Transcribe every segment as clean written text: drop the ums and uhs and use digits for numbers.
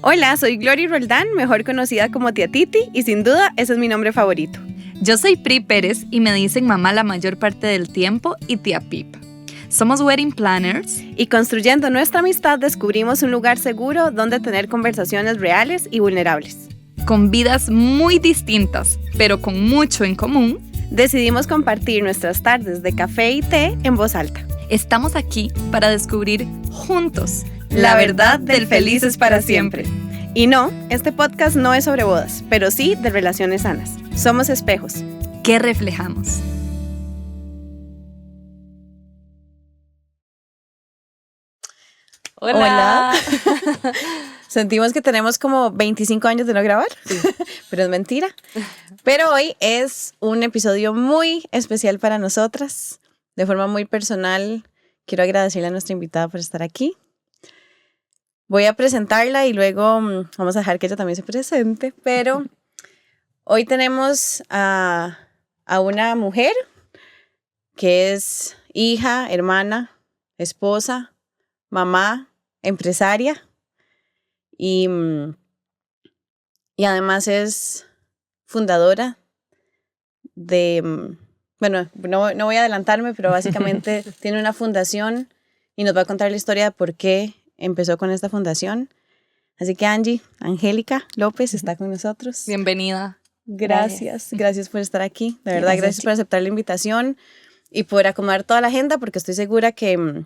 Hola, soy Glory Roldán, mejor conocida como Tía Titi, y sin duda ese es mi nombre favorito. Yo soy Pri Pérez y me dicen mamá la mayor parte del tiempo y tía Pip. Somos wedding planners y construyendo nuestra amistad descubrimos un lugar seguro donde tener conversaciones reales y vulnerables. Con vidas muy distintas, pero con mucho en común, decidimos compartir nuestras tardes de café y té en voz alta. Estamos aquí para descubrir juntos la verdad del felices para siempre. Y no, este podcast no es sobre bodas, pero sí de relaciones sanas. Somos espejos. ¿Qué reflejamos? Hola. Sentimos que tenemos como 25 años de no grabar, sí. Pero es mentira. Pero hoy es un episodio muy especial para nosotras. De forma muy personal, quiero agradecerle a nuestra invitada por estar aquí. Voy a presentarla y luego vamos a dejar que ella también se presente. Pero hoy tenemos a una mujer que es hija, hermana, esposa, mamá, empresaria y además es fundadora de, bueno, no voy a adelantarme, pero básicamente tiene una fundación y nos va a contar la historia de por qué empezó con esta fundación. Así que Angélica López está con nosotros. Bienvenida. Gracias por estar aquí. De verdad, gracias por aceptar la invitación y por acomodar toda la agenda, porque estoy segura que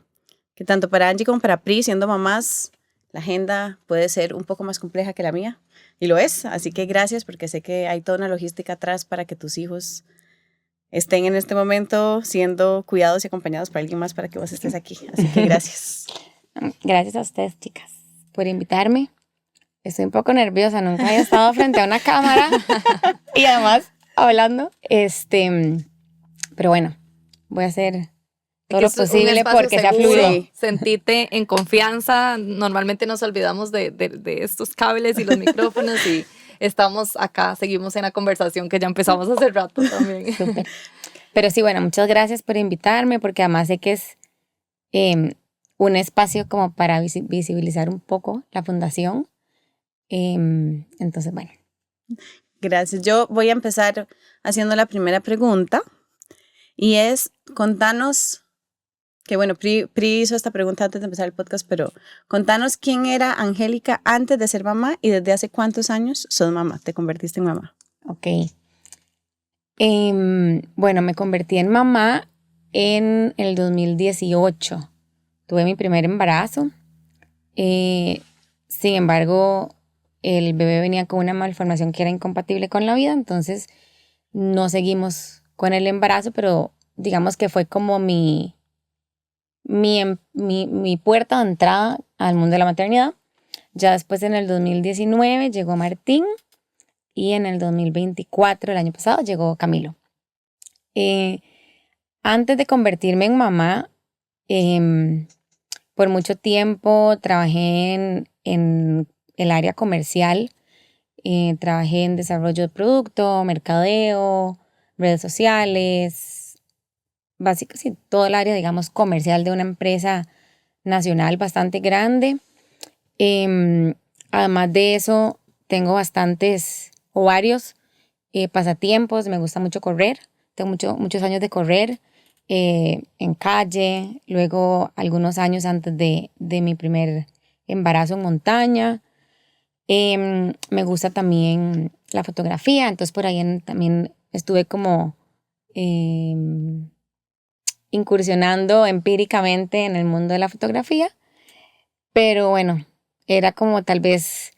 tanto para Angie como para Pri, siendo mamás, la agenda puede ser un poco más compleja que la mía. Y lo es. Así que gracias, porque sé que hay toda una logística atrás para que tus hijos estén en este momento siendo cuidados y acompañados por alguien más para que vos estés aquí. Así que gracias. Gracias a ustedes, chicas, por invitarme. Estoy un poco nerviosa, nunca había estado frente a una cámara y además hablando. Pero bueno, voy a hacer todo lo posible porque sea fluido. Sí. Sentite en confianza. Normalmente nos olvidamos de estos cables y los micrófonos y estamos acá, seguimos en la conversación que ya empezamos hace rato también. Súper. Pero sí, bueno, muchas gracias por invitarme, porque además sé que es un espacio como para visibilizar un poco la fundación. Entonces, bueno. Gracias. Yo voy a empezar haciendo la primera pregunta y es, contanos, que bueno, Pri hizo esta pregunta antes de empezar el podcast, pero contanos quién era Angélica antes de ser mamá y desde hace cuántos años sos mamá, te convertiste en mamá. Ok. Bueno, me convertí en mamá en el 2018. Tuve mi primer embarazo. Sin embargo, el bebé venía con una malformación que era incompatible con la vida, entonces no seguimos con el embarazo, pero digamos que fue como mi puerta de entrada al mundo de la maternidad. Ya después, en el 2019, llegó Martín y en el 2024, el año pasado, llegó Camilo. Antes de convertirme en mamá, por mucho tiempo trabajé en el área comercial. Trabajé en desarrollo de producto, mercadeo, redes sociales, básicamente sí, todo el área, digamos, comercial de una empresa nacional bastante grande. Además de eso, tengo bastantes o varios pasatiempos. Me gusta mucho correr. Tengo muchos años de correr en calle. Luego, algunos años antes de mi primer embarazo, en montaña. Me gusta también la fotografía. Entonces, por ahí también estuve como incursionando empíricamente en el mundo de la fotografía. Pero bueno, era como tal vez,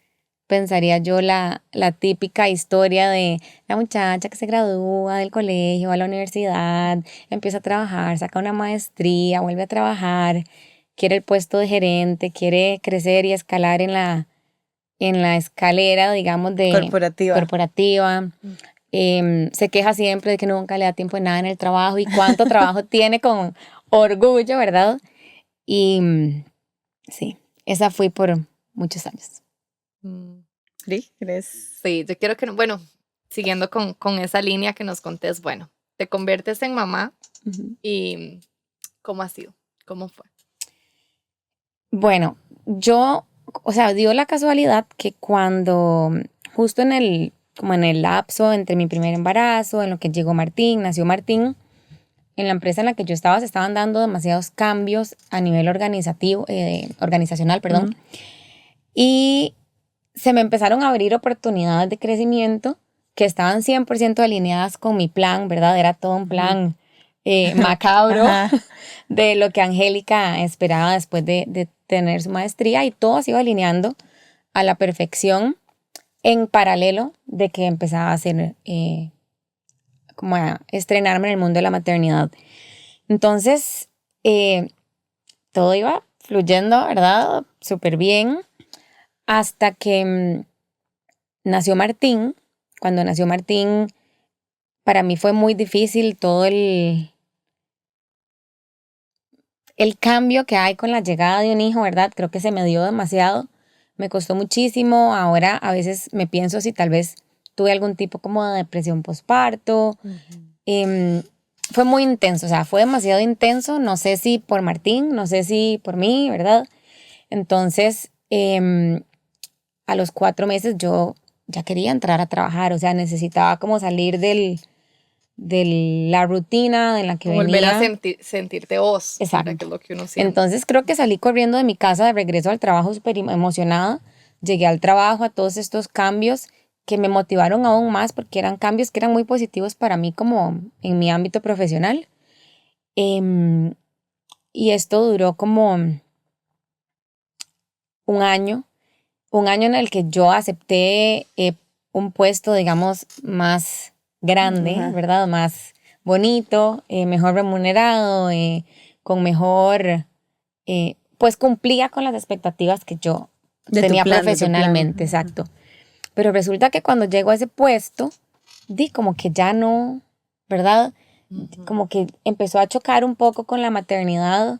pensaría yo, la típica historia de la muchacha que se gradúa del colegio, va a la universidad, empieza a trabajar, saca una maestría, vuelve a trabajar, quiere el puesto de gerente, quiere crecer y escalar en la escalera, digamos, de corporativa. Se queja siempre de que nunca le da tiempo de nada en el trabajo y cuánto trabajo tiene, con orgullo, ¿verdad? Y sí, esa fui por muchos años. Sí, yo quiero que, bueno, siguiendo con esa línea que nos contés, bueno, te conviertes en mamá. Uh-huh. ¿Y cómo ha sido? ¿Cómo fue? Bueno, yo o sea, dio la casualidad que cuando, justo como en el lapso entre mi primer embarazo, en lo que llegó Martín, nació Martín, en la empresa en la que yo estaba se estaban dando demasiados cambios a nivel organizacional, perdón. Y se me empezaron a abrir oportunidades de crecimiento que estaban 100% alineadas con mi plan, ¿verdad? Era todo un plan macabro de lo que Angélica esperaba después de tener su maestría, y todo se iba alineando a la perfección en paralelo de que empezaba a hacer, como a estrenarme en el mundo de la maternidad. Entonces, todo iba fluyendo, ¿verdad? Súper bien, hasta que nació Martín. Cuando nació Martín, para mí fue muy difícil todo el cambio que hay con la llegada de un hijo, ¿verdad? Creo que se me dio demasiado. Me costó muchísimo. Ahora a veces me pienso si tal vez tuve algún tipo como de depresión postparto. Fue muy intenso, o sea, fue demasiado intenso. No sé si por Martín, no sé si por mí, ¿verdad? Entonces, a los 4 meses yo ya quería entrar a trabajar. O sea, necesitaba como salir de la rutina en la que como venía. volver a sentirte vos. Exacto. Que es lo que uno siente. Entonces creo que salí corriendo de mi casa de regreso al trabajo súper emocionada. Llegué al trabajo, a todos estos cambios que me motivaron aún más, porque eran cambios que eran muy positivos para mí como en mi ámbito profesional. Y esto duró como un año en el que yo acepté un puesto, digamos, más grande, ¿verdad? Más bonito, mejor remunerado, con mejor, pues cumplía con las expectativas que yo tenía profesionalmente, exacto. Pero resulta que cuando llego a ese puesto, como que ya no, ¿verdad? Como que empezó a chocar un poco con la maternidad.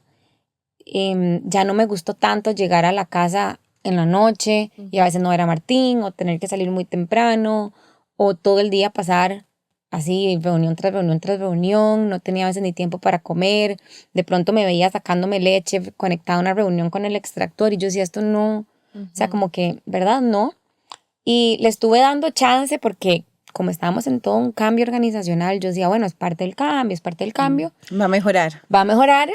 Ya no me gustó tanto llegar a la casa en la noche y a veces no era Martín, o tener que salir muy temprano, o todo el día pasar así reunión tras reunión tras reunión. No tenía a veces ni tiempo para comer. De pronto me veía sacándome leche, conectada a una reunión con el extractor, y yo decía, esto no, o sea, como que, ¿verdad? No. Y le estuve dando chance porque como estábamos en todo un cambio organizacional, yo decía, bueno, es parte del cambio, es parte del cambio. Va a mejorar. Va a mejorar.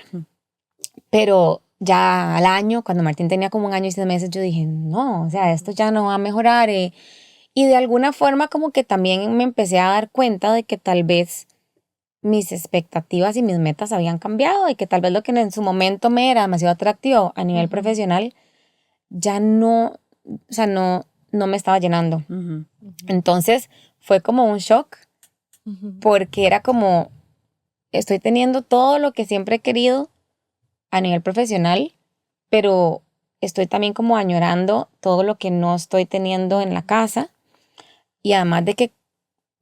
Pero ya al año, cuando Martín tenía como 1 año y 6 meses, yo dije, no, o sea, esto ya no va a mejorar. Y de alguna forma como que también me empecé a dar cuenta de que tal vez mis expectativas y mis metas habían cambiado, y que tal vez lo que en su momento me era demasiado atractivo a nivel profesional ya no, o sea, no me estaba llenando. Entonces fue como un shock, porque era como, estoy teniendo todo lo que siempre he querido a nivel profesional, pero estoy también como añorando todo lo que no estoy teniendo en la casa. Y además de que,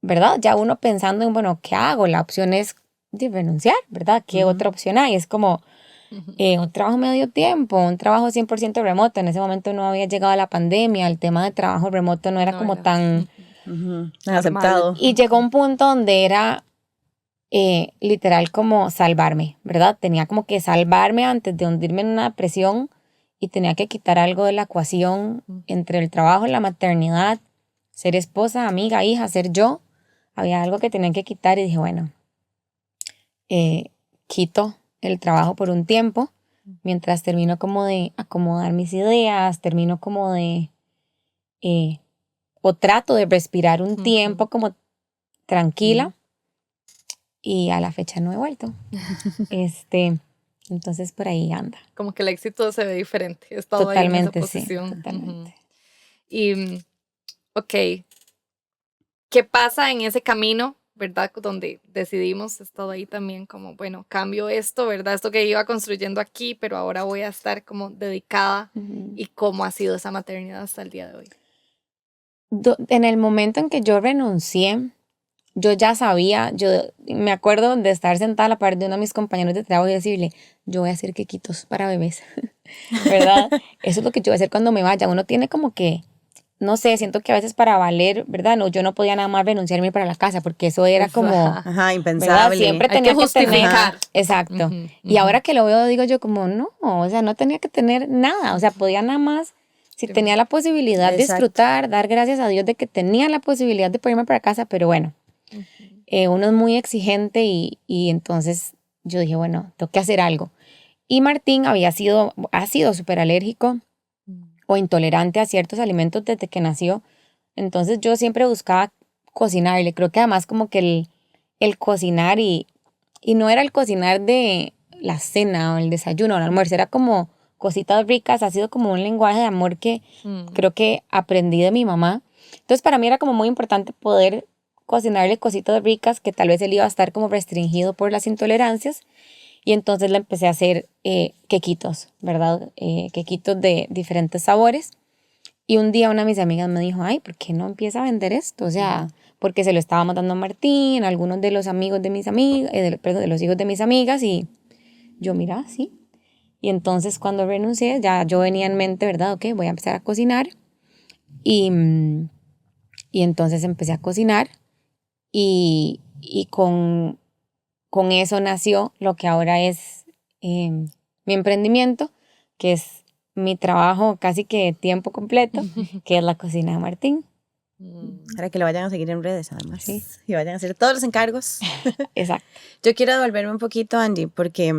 ¿verdad? Ya uno pensando en, bueno, ¿qué hago? La opción es de renunciar, ¿verdad? ¿Qué otra opción hay? Es como un trabajo medio tiempo, un trabajo 100% remoto. En ese momento no había llegado la pandemia, el tema de trabajo remoto no era como tan aceptado. Y llegó un punto donde era literal como salvarme, ¿verdad? Tenía como que salvarme antes de hundirme en una depresión, y tenía que quitar algo de la ecuación entre el trabajo, la maternidad, ser esposa, amiga, hija, ser yo. Había algo que tenía que quitar, y dije, bueno, quito el trabajo por un tiempo, mientras termino como de acomodar mis ideas, termino como de, o trato de respirar un tiempo como tranquila. Y a la fecha no he vuelto. Entonces por ahí anda. Como que el éxito se ve diferente. He estado totalmente, ahí en esa posición. Sí, totalmente. Y, ok, ¿qué pasa en ese camino, verdad? Donde decidimos, he estado ahí también como, bueno, cambio esto, ¿verdad? Esto que iba construyendo aquí, pero ahora voy a estar como dedicada. ¿Y cómo ha sido esa maternidad hasta el día de hoy? En el momento en que yo renuncié, yo ya sabía, yo me acuerdo de estar sentada a la par de uno de mis compañeros de trabajo y decirle, yo voy a hacer quequitos para bebés, ¿verdad? Eso es lo que yo voy a hacer cuando me vaya. Uno tiene como que, no sé, siento que a veces para valer, ¿verdad? No, yo no podía nada más renunciarme para la casa, porque eso era como, impensable. ¿verdad? Siempre Hay tenía que justificar. tener, exacto. Y ahora que lo veo, digo yo como, no, o sea, no tenía que tener nada, o sea, podía nada más Si tenía la posibilidad de Exacto. disfrutar, dar gracias a Dios de que tenía la posibilidad de poder irme para casa, pero bueno, uno es muy exigente y entonces yo dije, bueno, tengo que hacer algo. Y Martín ha sido súper alérgico o intolerante a ciertos alimentos desde que nació. Entonces yo siempre buscaba cocinarle. Creo que además como que el cocinar y no era el cocinar de la cena o el desayuno o el almuerzo, era como cositas ricas, ha sido como un lenguaje de amor que creo que aprendí de mi mamá. Entonces para mí era como muy importante poder cocinarle cositas ricas que tal vez él iba a estar como restringido por las intolerancias. Y entonces le empecé a hacer quequitos, ¿verdad? Quequitos de diferentes sabores. Y un día una de mis amigas me dijo, ay, ¿por qué no empieza a vender esto? O sea, porque se lo estábamos dando a Martín, a algunos de los amigos de mis amigas, perdón, de los hijos de mis amigas. Y yo, mira, sí. Y entonces cuando renuncié, ya yo venía en mente, ¿verdad? Ok, voy a empezar a cocinar. Y entonces empecé a cocinar y con eso nació lo que ahora es mi emprendimiento, que es mi trabajo casi que tiempo completo, que es la cocina de Martín. Para que lo vayan a seguir en redes, además. Sí. Y vayan a hacer todos los encargos. Exacto. Yo quiero devolverme un poquito, Angie, porque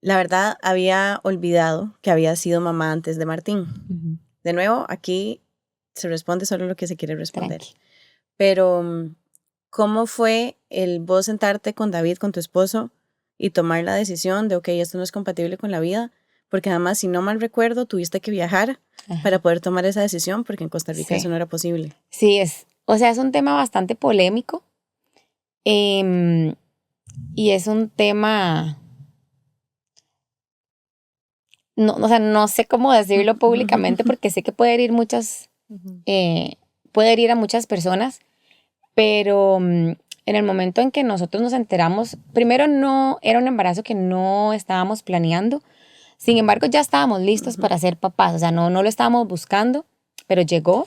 la verdad había olvidado que había sido mamá antes de Martín. Uh-huh. De nuevo, aquí se responde solo lo que se quiere responder. Tranqui. Pero, ¿cómo fue el vos sentarte con David, con tu esposo, y tomar la decisión de, ok, esto no es compatible con la vida? Porque además, si no mal recuerdo, tuviste que viajar para poder tomar esa decisión, porque en Costa Rica eso no era posible. Sí, es un tema bastante polémico. Y es un tema, no sé cómo decirlo públicamente porque sé que puede herir puede herir a muchas personas, pero en el momento en que nosotros nos enteramos, primero no era un embarazo que no estábamos planeando, sin embargo ya estábamos listos para ser papás, o sea, no lo estábamos buscando, pero llegó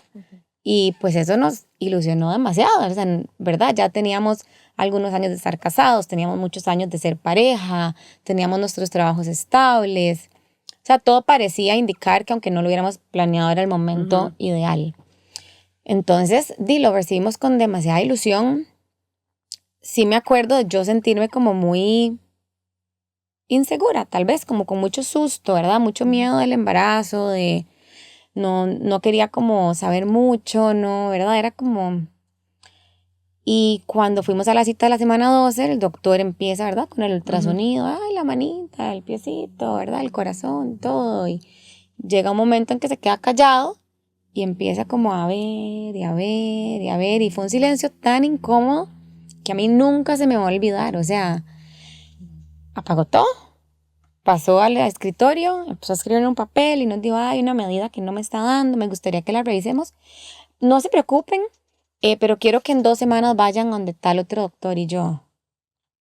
y pues eso nos ilusionó demasiado, o sea, ¿verdad? Ya teníamos algunos años de estar casados, teníamos muchos años de ser pareja, teníamos nuestros trabajos estables, o sea, todo parecía indicar que aunque no lo hubiéramos planeado era el momento ideal. Entonces, lo recibimos con demasiada ilusión. Sí me acuerdo de yo sentirme como muy insegura, tal vez, como con mucho susto, ¿verdad? Mucho miedo del embarazo, de no quería como saber mucho, ¿no? ¿Verdad? Era como... Y cuando fuimos a la cita de la semana 12, el doctor empieza, ¿verdad? Con el ultrasonido, ay, la manita, el piecito, ¿verdad? El corazón, todo. Y llega un momento en que se queda callado y empieza como a ver y a ver y a ver. Y fue un silencio tan incómodo que a mí nunca se me va a olvidar. O sea, apagó todo. Pasó al escritorio, empezó a escribir en un papel y nos dijo, hay una medida que no me está dando, me gustaría que la revisemos. No se preocupen, pero quiero que en 2 semanas vayan donde tal otro doctor. Y yo,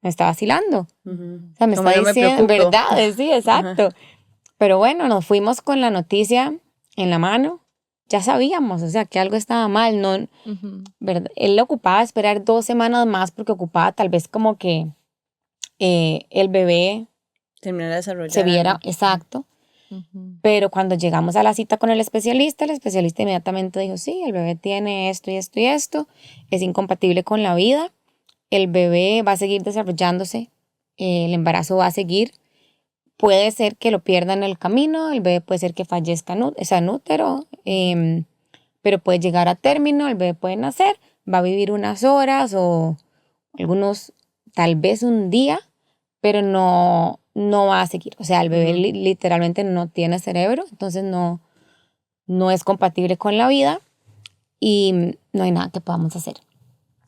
me está vacilando. O sea, me Como está yo me diciendo, preocupo. ¿verdad? Sí, exacto. Pero bueno, nos fuimos con la noticia en la mano. Ya sabíamos, o sea, que algo estaba mal. No, ¿verdad? Él le ocupaba esperar 2 semanas más porque ocupaba tal vez como que el bebé Terminar de desarrollar. se viera, exacto. Pero cuando llegamos a la cita con el especialista inmediatamente dijo, sí, el bebé tiene esto y esto y esto, es incompatible con la vida, el bebé va a seguir desarrollándose, el embarazo va a seguir, puede ser que lo pierda en el camino, el bebé puede ser que fallezca en útero, pero puede llegar a término, el bebé puede nacer, va a vivir unas horas o algunos, tal vez un día, pero no va a seguir. O sea, el bebé literalmente no tiene cerebro, entonces no es compatible con la vida y no hay nada que podamos hacer.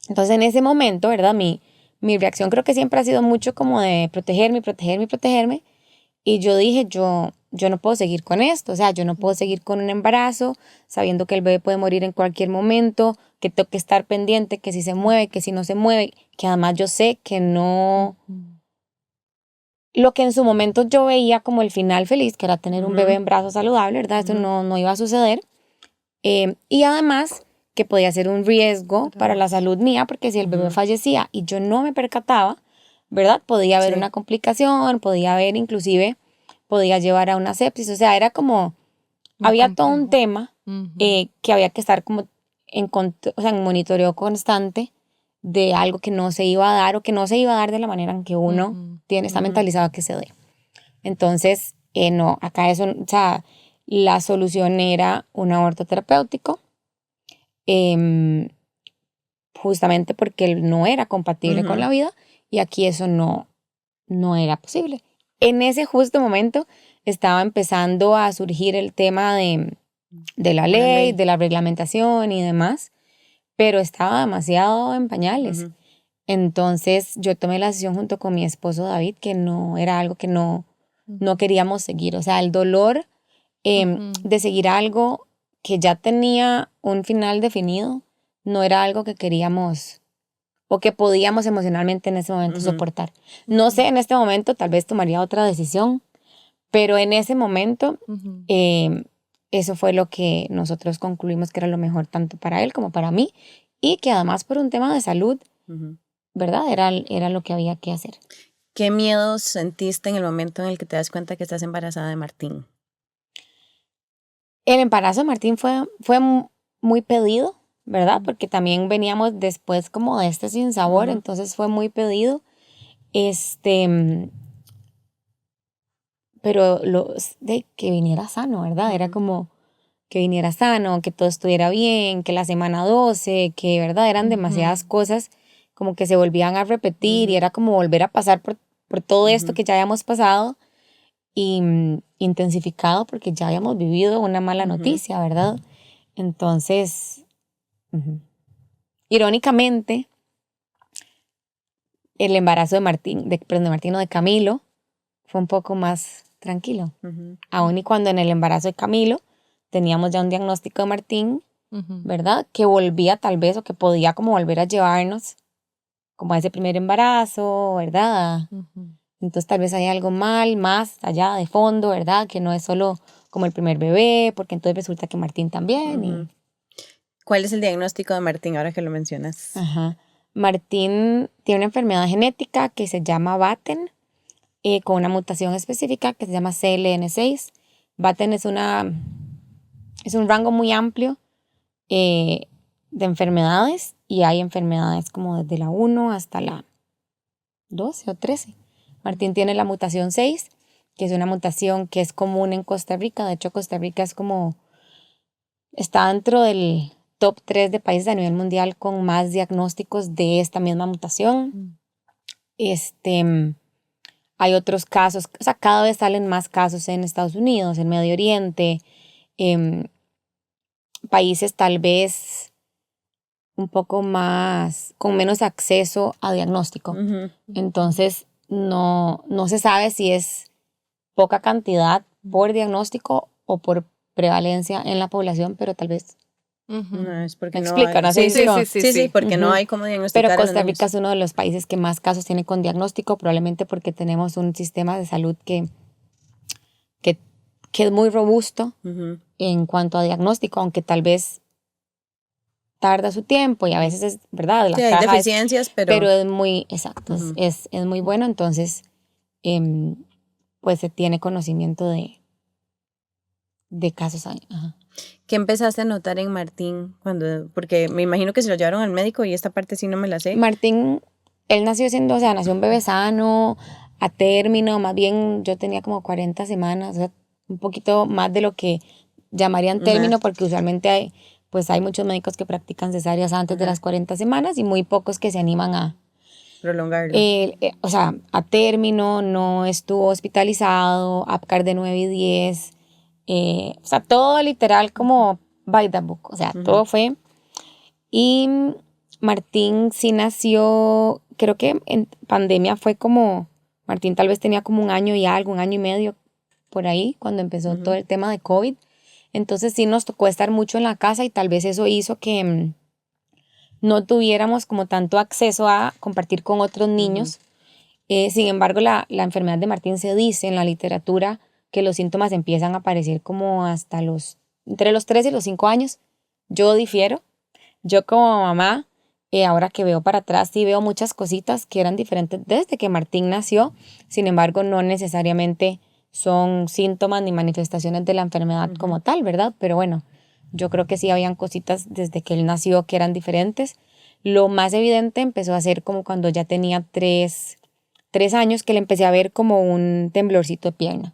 Entonces, en ese momento, ¿verdad? Mi reacción creo que siempre ha sido mucho como de protegerme. Y yo dije, yo no puedo seguir con esto. O sea, yo no puedo seguir con un embarazo sabiendo que el bebé puede morir en cualquier momento, que tengo que estar pendiente, que si se mueve, que si no se mueve, que además yo sé que no... Lo que en su momento yo veía como el final feliz, que era tener un bebé en brazos saludable, ¿verdad? Eso no iba a suceder. Y además que podía ser un riesgo para la salud mía, porque si el bebé fallecía y yo no me percataba, ¿verdad? Podía haber una complicación, podía llevar a una sepsis. O sea, era como había todo un complejo. tema Ujú. que había que estar como o sea, en monitoreo constante de algo que no se iba a dar o que no se iba a dar de la manera en que uno Ujú. está Ujú. mentalizado a que se dé. Entonces, no, acá eso, o sea, la solución era un aborto terapéutico, em, justamente porque él no era compatible con Ujú. la vida y aquí eso no era posible. En ese justo momento estaba empezando a surgir el tema de la Una ley, ley. de la reglamentación y demás, pero estaba demasiado en pañales. Ujú. Entonces yo tomé la decisión junto con mi esposo David que no era algo que no queríamos seguir. O sea, el dolor Ujú. de seguir algo que ya tenía un final definido no era algo que queríamos o que podíamos emocionalmente en ese momento Ujú. soportar. No sé, en este momento tal vez tomaría otra decisión, pero en ese momento Ujú. eso fue lo que nosotros concluimos que era lo mejor tanto para él como para mí y que además por un tema de salud, Ujú. ¿verdad? Era lo que había que hacer. ¿Qué miedos sentiste en el momento en el que te das cuenta que estás embarazada de Martín? El embarazo de Martín fue muy pedido, ¿verdad? Porque también veníamos después como de este sinsabor, Ujú. entonces fue muy pedido. Pero de que viniera sano, ¿verdad? Era Ujú. como que viniera sano, que todo estuviera bien, que la semana 12, que, ¿verdad? Eran demasiadas Ujú. cosas como que se volvían a repetir y Ujú. era como volver a pasar por todo esto Ujú. que ya habíamos pasado y intensificado porque ya habíamos vivido una mala Ujú. noticia, ¿verdad? Entonces, ujú. Irónicamente, el embarazo de Martín, perdón, de Martín, no, de Camilo, fue un poco más tranquilo. Ujú. Aún y cuando en el embarazo de Camilo teníamos ya un diagnóstico de Martín, Ujú. ¿verdad? Que volvía tal vez o que podía como volver a llevarnos como a ese primer embarazo, ¿verdad? Ujú. Entonces tal vez hay algo mal, más allá de fondo, ¿verdad? Que no es solo como el primer bebé, porque entonces resulta que Martín también Ujú. ¿Cuál es el diagnóstico de Martín ahora que lo mencionas? Ajá. Martín tiene una enfermedad genética que se llama Batten, con una mutación específica que se llama CLN6. Batten es un rango muy amplio eh, de enfermedades y hay enfermedades como desde la 1 hasta la 12 o 13. Martín tiene la mutación 6, que es una mutación que es común en Costa Rica. De hecho, Costa Rica está dentro del top 3 de países a nivel mundial con más diagnósticos de esta misma mutación. Hay otros casos, o sea, cada vez salen más casos en Estados Unidos, en Medio Oriente, en países tal vez un poco más, con menos acceso a diagnóstico. Ujú. Entonces, no se sabe si es poca cantidad por diagnóstico o por prevalencia en la población, pero tal vez Ujú. No, es porque me no explico, hay. no sé Sí, si sí, como, sí, porque no ujú. hay cómo Pero diagnosticar a los Costa Rica niños. es uno de los países que más casos tiene con diagnóstico, probablemente porque tenemos un sistema de salud que, que es muy robusto Ujú. en cuanto a diagnóstico, aunque tal vez tarda su tiempo y a veces es, ¿verdad? Sí, La hay caja deficiencias, pero pero es muy, exacto, ujú. es muy bueno, entonces pues se tiene conocimiento de casos ahí. Ajá. ¿Qué empezaste a notar en Martín cuando, porque me imagino que se lo llevaron al médico y esta parte sí no me la sé. Martín, él nació siendo, o sea, nació un bebé sano, a término, más bien yo tenía como 40 semanas, o sea, un poquito más de lo que llamarían Ajá. término, porque usualmente hay muchos médicos que practican cesáreas antes de Ajá. las 40 semanas y muy pocos que se animan Prolongarlo. o sea, a término, no estuvo hospitalizado, APGAR de 9 y 10, o sea, todo literal como by the book, o sea, Ujú. todo fue. Y Martín sí nació, creo que en pandemia fue como, Martín tal vez tenía como un año y algo, un año y medio por ahí, cuando empezó todo Ujú. el tema de COVID. Entonces sí nos tocó estar mucho en la casa y tal vez eso hizo que no tuviéramos como tanto acceso a compartir con otros Ujú. niños. Sin embargo, la enfermedad de Martín se dice en la literatura que los síntomas empiezan a aparecer como entre los 3 y los 5 años. Yo difiero. Yo como mamá, ahora que veo para atrás, sí veo muchas cositas que eran diferentes desde que Martín nació. Sin embargo, no necesariamente son síntomas ni manifestaciones de la enfermedad como tal, ¿verdad? Pero bueno, yo creo que sí habían cositas desde que él nació que eran diferentes. Lo más evidente empezó a ser como cuando ya tenía 3 años, que le empecé a ver como un temblorcito de pierna.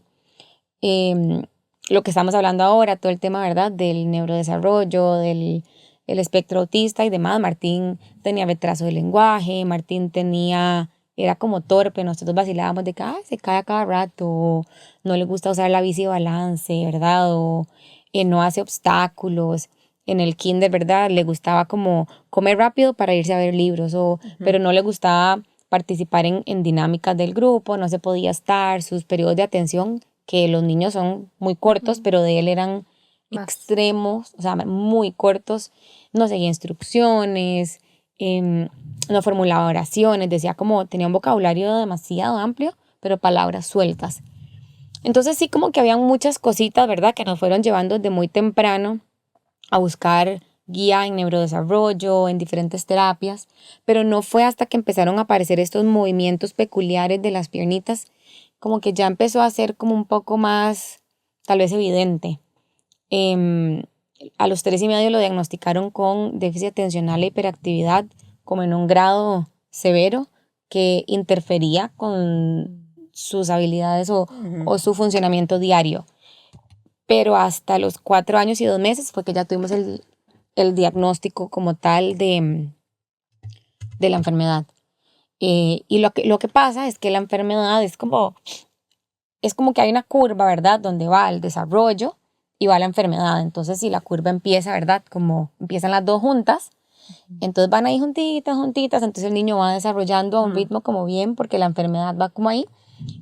Lo que estamos hablando ahora, todo el tema, ¿verdad? Del neurodesarrollo, del el espectro autista y demás. Martín tenía retraso de lenguaje, Martín era como torpe, nosotros vacilábamos de que se cae a cada rato, o no le gusta usar la bici de balance, ¿verdad? O no hace obstáculos. En el kinder, ¿verdad? Le gustaba como comer rápido para irse a ver libros, pero no le gustaba participar en dinámicas del grupo, no se podía estar, sus periodos de atención, que los niños son muy cortos, pero de él eran extremos, o sea, muy cortos, no seguía instrucciones, no formulaba oraciones, tenía un vocabulario demasiado amplio, pero palabras sueltas. Entonces sí, como que habían muchas cositas, ¿verdad?, que nos fueron llevando desde muy temprano a buscar guía en neurodesarrollo, en diferentes terapias, pero no fue hasta que empezaron a aparecer estos movimientos peculiares de las piernitas, como que ya empezó a ser como un poco más, tal vez evidente. A los 3 y medio lo diagnosticaron con déficit atencional e hiperactividad, como en un grado severo que interfería con sus habilidades o su funcionamiento diario. Pero hasta los 4 años y 2 meses fue que ya tuvimos el diagnóstico como tal de la enfermedad. Y lo que pasa es que la enfermedad es como que hay una curva, ¿verdad?, donde va el desarrollo y va la enfermedad. Entonces, si la curva empieza, ¿verdad?, como empiezan las dos juntas, entonces van ahí juntitas, entonces el niño va desarrollando a un ritmo como bien, porque la enfermedad va como ahí,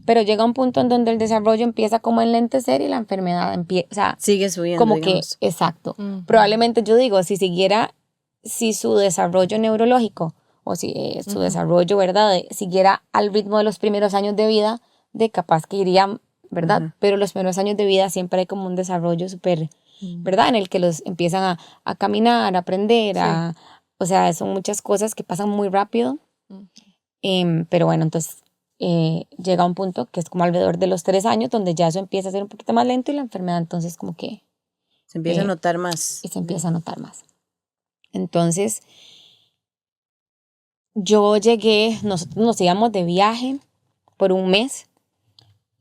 pero llega un punto en donde el desarrollo empieza como a enlentecer y la enfermedad empieza, o sea, sigue subiendo, como digamos. que, exacto. Probablemente yo digo, si su desarrollo neurológico o si su desarrollo, ¿verdad?, siguiera al ritmo de los primeros años de vida, de capaz que iría, ¿verdad? Pero los primeros años de vida siempre hay como un desarrollo súper, ¿verdad?, en el que los empiezan a caminar, a aprender, o sea, son muchas cosas que pasan muy rápido. Pero bueno, entonces llega un punto que es como alrededor de los 3 años, donde ya eso empieza a ser un poquito más lento y la enfermedad entonces como que se empieza a notar más. Y se empieza a notar más. Entonces, nosotros nos íbamos de viaje por un mes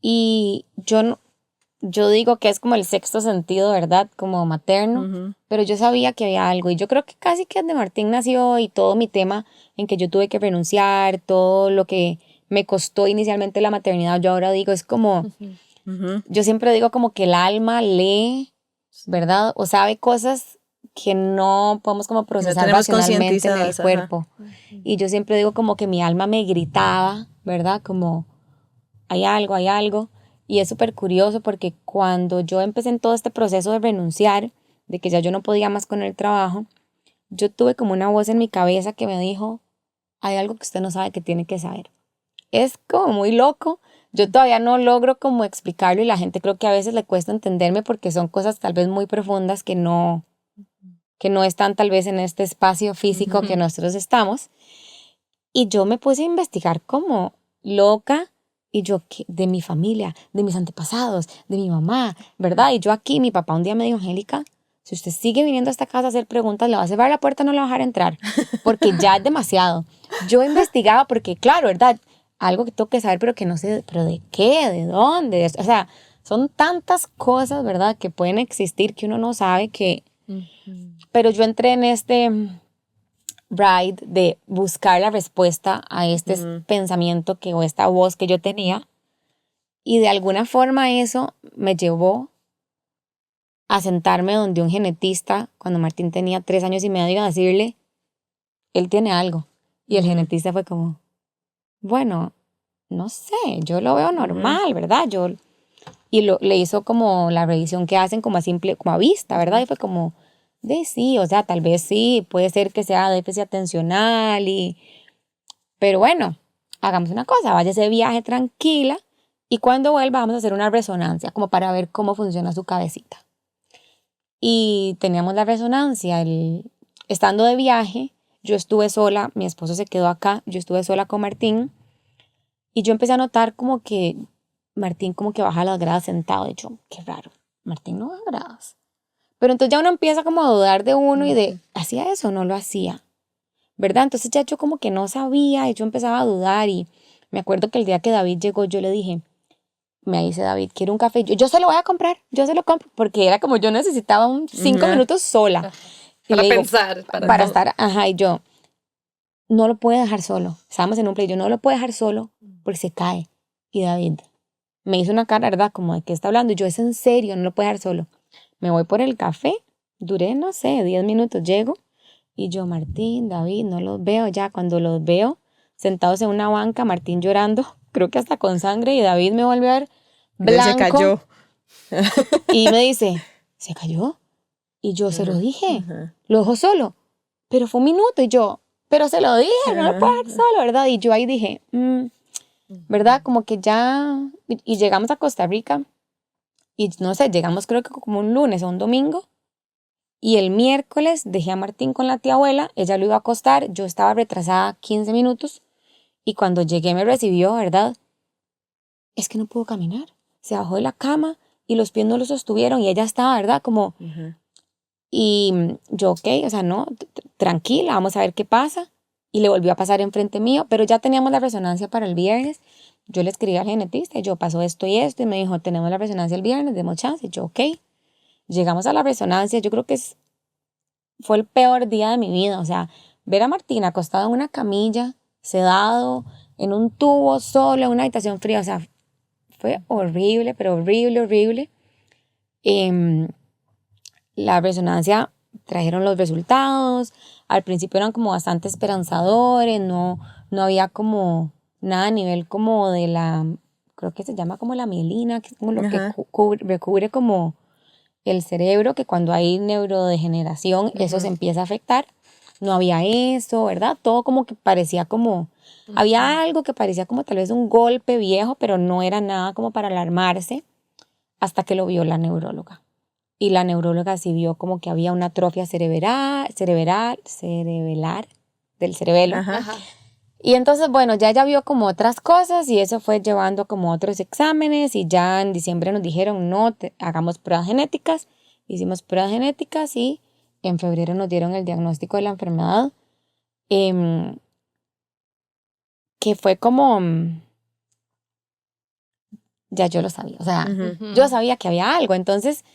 y yo digo que es como el sexto sentido, ¿verdad?, como materno, pero yo sabía que había algo y yo creo que casi que desde Martín nació y todo mi tema en que yo tuve que renunciar, todo lo que me costó inicialmente la maternidad, yo ahora digo, es como, yo siempre digo como que el alma lee, ¿verdad?, o sabe cosas que no podemos como procesar racionalmente en el cuerpo. Y yo siempre digo como que mi alma me gritaba, ¿verdad?, como hay algo. Y es súper curioso porque cuando yo empecé en todo este proceso de renunciar, de que ya yo no podía más con el trabajo, yo tuve como una voz en mi cabeza que me dijo, hay algo que usted no sabe que tiene que saber. Es como muy loco. Yo todavía no logro como explicarlo y la gente creo que a veces le cuesta entenderme porque son cosas tal vez muy profundas que no están tal vez en este espacio físico que nosotros estamos. Y yo me puse a investigar como loca. Y yo, de mi familia, de mis antepasados, de mi mamá, ¿verdad? Y yo aquí, mi papá un día me dijo, Angélica, si usted sigue viniendo a esta casa a hacer preguntas, le va a cerrar la puerta, no le va a dejar entrar, porque ya es demasiado. Yo investigaba porque, claro, ¿verdad?, algo que tengo que saber, pero que no sé, ¿pero de qué? ¿De dónde? O sea, son tantas cosas, ¿verdad?, que pueden existir que uno no sabe que... Pero yo entré en este ride de buscar la respuesta a este pensamiento o esta voz que yo tenía, y de alguna forma eso me llevó a sentarme donde un genetista cuando Martín tenía 3 años y medio a decirle, él tiene algo, y el genetista fue como, bueno, no sé, yo lo veo normal, ¿verdad? Le hizo como la revisión que hacen como a vista, ¿verdad? Y fue como, sí, o sea, tal vez sí, puede ser que sea déficit atencional, pero bueno, hagamos una cosa, váyase de viaje tranquila y cuando vuelva vamos a hacer una resonancia como para ver cómo funciona su cabecita. Y teníamos la resonancia, estando de viaje, yo estuve sola, mi esposo se quedó acá, yo estuve sola con Martín y yo empecé a notar como que Martín como que baja las gradas sentado. Y yo, qué raro, Martín no baja gradas. Pero entonces ya uno empieza como a dudar de uno y de, ¿hacía eso o no lo hacía? ¿Verdad? Entonces ya yo como que no sabía y yo empezaba a dudar y me acuerdo que el día que David llegó yo le dije, me dice David, quiero un café, yo se lo voy a comprar, yo se lo compro, porque era como yo necesitaba 5 minutos sola. Y Para le digo, pensar, para todo. estar, y yo, no lo puede dejar solo. Estábamos en un play, yo no lo puedo dejar solo porque se cae. Y David me hizo una cara, ¿verdad? Como de qué está hablando. Y yo, es en serio, no lo puedo dejar solo. Me voy por el café, duré, no sé, 10 minutos, llego. Y yo, Martín, David, no los veo ya. Cuando los veo sentados en una banca, Martín llorando, creo que hasta con sangre, y David me vuelve a ver blanco. Se cayó. Y me dice, ¿se cayó? Y yo se lo dije, lo dejó solo. Pero fue un minuto y yo, pero se lo dije, no lo puedo dejar solo, ¿verdad? Y yo ahí dije, ¿verdad? Como que ya, y llegamos a Costa Rica y no sé, llegamos creo que como un lunes o un domingo. Y el miércoles dejé a Martín con la tía abuela, ella lo iba a acostar, yo estaba retrasada 15 minutos y cuando llegué me recibió, ¿verdad? Es que no puedo caminar. Se bajó de la cama y los pies no los sostuvieron y ella estaba, ¿verdad? Como... Y yo, ok, o sea, no, tranquila, vamos a ver qué pasa. Y le volvió a pasar enfrente mío, pero ya teníamos la resonancia para el viernes. Yo le escribí al genetista y yo, pasó esto y esto, y me dijo, tenemos la resonancia el viernes, demos chance. Y yo, ok. Llegamos a la resonancia, yo creo que fue el peor día de mi vida, o sea, ver a Martín acostado en una camilla, sedado, en un tubo, solo, en una habitación fría, o sea, fue horrible, pero horrible, horrible. La resonancia trajeron los resultados, al principio eran como bastante esperanzadores, no había como nada a nivel como de la, creo que se llama como la mielina, que es como lo que recubre como el cerebro, que cuando hay neurodegeneración eso se empieza a afectar. No había eso, ¿verdad? Todo como que parecía como, había algo que parecía como tal vez un golpe viejo, pero no era nada como para alarmarse, hasta que lo vio la neuróloga. Y la neuróloga sí vio como que había una atrofia cerebelar del cerebelo. Ajá. Y entonces, bueno, ya vio como otras cosas y eso fue llevando como otros exámenes y ya en diciembre nos dijeron, no, hagamos pruebas genéticas. Hicimos pruebas genéticas y en febrero nos dieron el diagnóstico de la enfermedad, que fue como, ya yo lo sabía, o sea, yo sabía que había algo, entonces,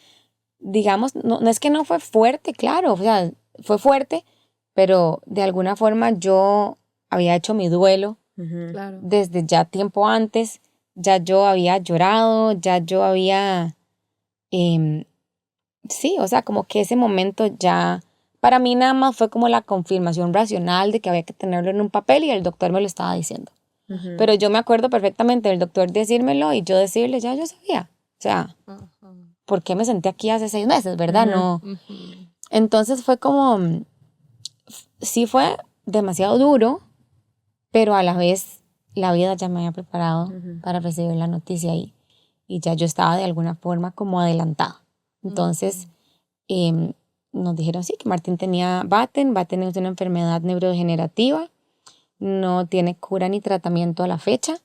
digamos, no es que no fue fuerte, claro, o sea, fue fuerte, pero de alguna forma yo había hecho mi duelo Claro. desde ya tiempo antes, ya yo había llorado, ya yo había, sí, o sea, como que ese momento ya, para mí nada más fue como la confirmación racional de que había que tenerlo en un papel y el doctor me lo estaba diciendo. Pero yo me acuerdo perfectamente del doctor decírmelo y yo decirle, ya yo sabía, o sea, ¿por qué me senté aquí hace 6 meses, verdad? No. Entonces fue como, sí fue demasiado duro, pero a la vez la vida ya me había preparado para recibir la noticia y ya yo estaba de alguna forma como adelantada. Entonces nos dijeron sí, que Martín tenía Batten es una enfermedad neurodegenerativa, no tiene cura ni tratamiento a la fecha.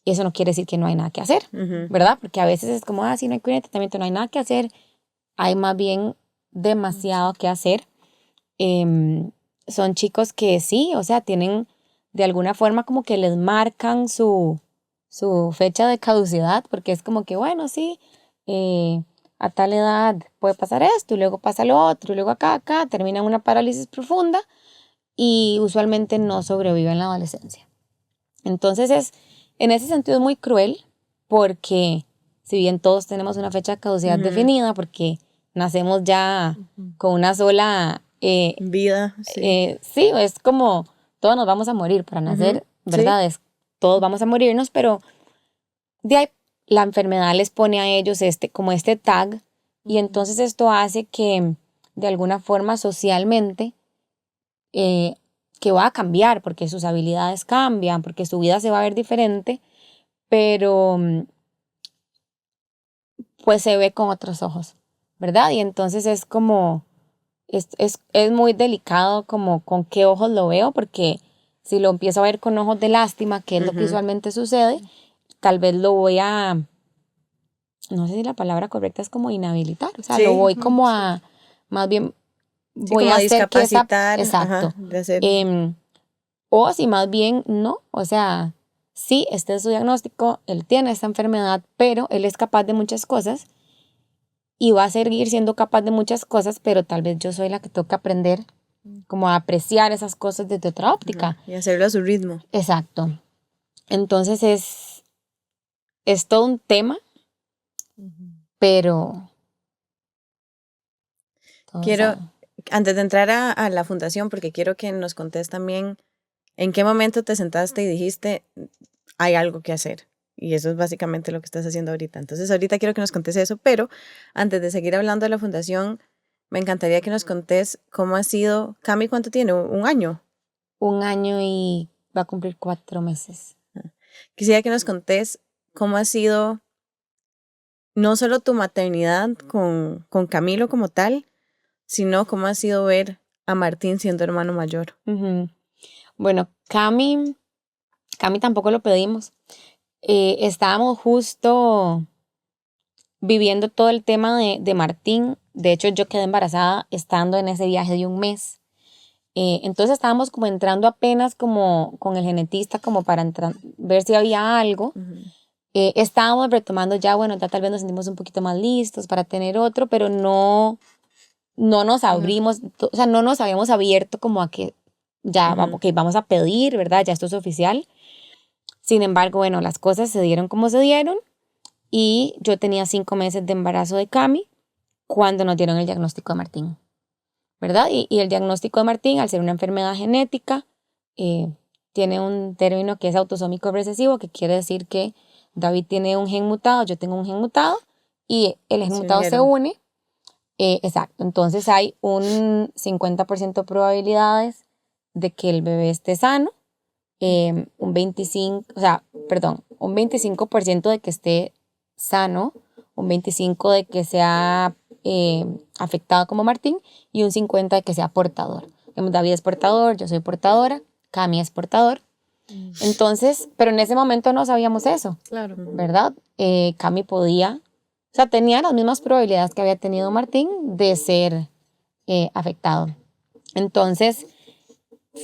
Y eso no quiere decir que no hay nada que hacer, ¿verdad? Porque a veces es como, si no hay cura ni tratamiento, no hay nada que hacer. Hay más bien demasiado que hacer. Son chicos que sí, o sea, tienen de alguna forma como que les marcan su fecha de caducidad, porque es como que, bueno, sí, a tal edad puede pasar esto, y luego pasa lo otro, y luego acá, termina en una parálisis profunda, y usualmente no sobrevive en la adolescencia. Entonces en ese sentido es muy cruel, porque si bien todos tenemos una fecha de caducidad definida, porque nacemos ya con una sola vida, sí. Sí, es como todos nos vamos a morir para nacer, ¿verdad? Sí. Todos vamos a morirnos, pero de ahí la enfermedad les pone a ellos como este tag, y entonces esto hace que de alguna forma socialmente que va a cambiar, porque sus habilidades cambian, porque su vida se va a ver diferente, pero pues se ve con otros ojos, ¿verdad? Y entonces es como, es muy delicado como con qué ojos lo veo, porque si lo empiezo a ver con ojos de lástima, que es lo que usualmente sucede, tal vez lo voy a, no sé si la palabra correcta es como inhabilitar, o sea, Sí, lo voy como a, más bien, Sí, voy como a hacer que esa, discapacitar. exacto, Ajá, de hacer. o si más bien no, o sea, sí, este es su diagnóstico, él tiene esta enfermedad, pero él es capaz de muchas cosas y va a seguir siendo capaz de muchas cosas, pero tal vez yo soy la que toca aprender como a apreciar esas cosas desde otra óptica. Y hacerlo a su ritmo. Exacto. Entonces es todo un tema, pero todo, o Quiero, sea, antes de entrar a la fundación, porque quiero que nos contés también en qué momento te sentaste y dijiste, hay algo que hacer. Y eso es básicamente lo que estás haciendo ahorita. Entonces, ahorita quiero que nos contés eso, pero antes de seguir hablando de la fundación, me encantaría que nos contés cómo ha sido. Cami, ¿cuánto tiene? ¿Un año? 1 año y va a cumplir 4 meses. Quisiera que nos contés cómo ha sido no solo tu maternidad con Camilo como tal, sino cómo ha sido ver a Martín siendo hermano mayor. Ujú. Bueno, Cami tampoco lo pedimos. Estábamos justo viviendo todo el tema de Martín. De hecho, yo quedé embarazada estando en ese viaje de 1 mes. Entonces estábamos como entrando apenas como con el genetista como para ver si había algo. Estábamos retomando ya, bueno, ya tal vez nos sentimos un poquito más listos para tener otro, pero no nos abrimos, o sea, no nos habíamos abierto como a que ya, okay, vamos a pedir, ¿verdad? Ya esto es oficial. Sin embargo, bueno, las cosas se dieron como se dieron y yo tenía 5 meses de embarazo de Cami cuando nos dieron el diagnóstico de Martín, ¿verdad? Y el diagnóstico de Martín, al ser una enfermedad genética, tiene un término que es autosómico recesivo, que quiere decir que David tiene un gen mutado, yo tengo un gen mutado y el gen mutado se une. Exacto, entonces hay un 50% de probabilidades de que el bebé esté sano, un 25% de que esté sano, un 25% de que sea afectado como Martín y un 50% de que sea portador. David es portador, yo soy portadora, Cami es portador. Entonces, pero en ese momento no sabíamos eso, Claro. ¿verdad? Cami podía, o sea, tenía las mismas probabilidades que había tenido Martín de ser afectado. Entonces,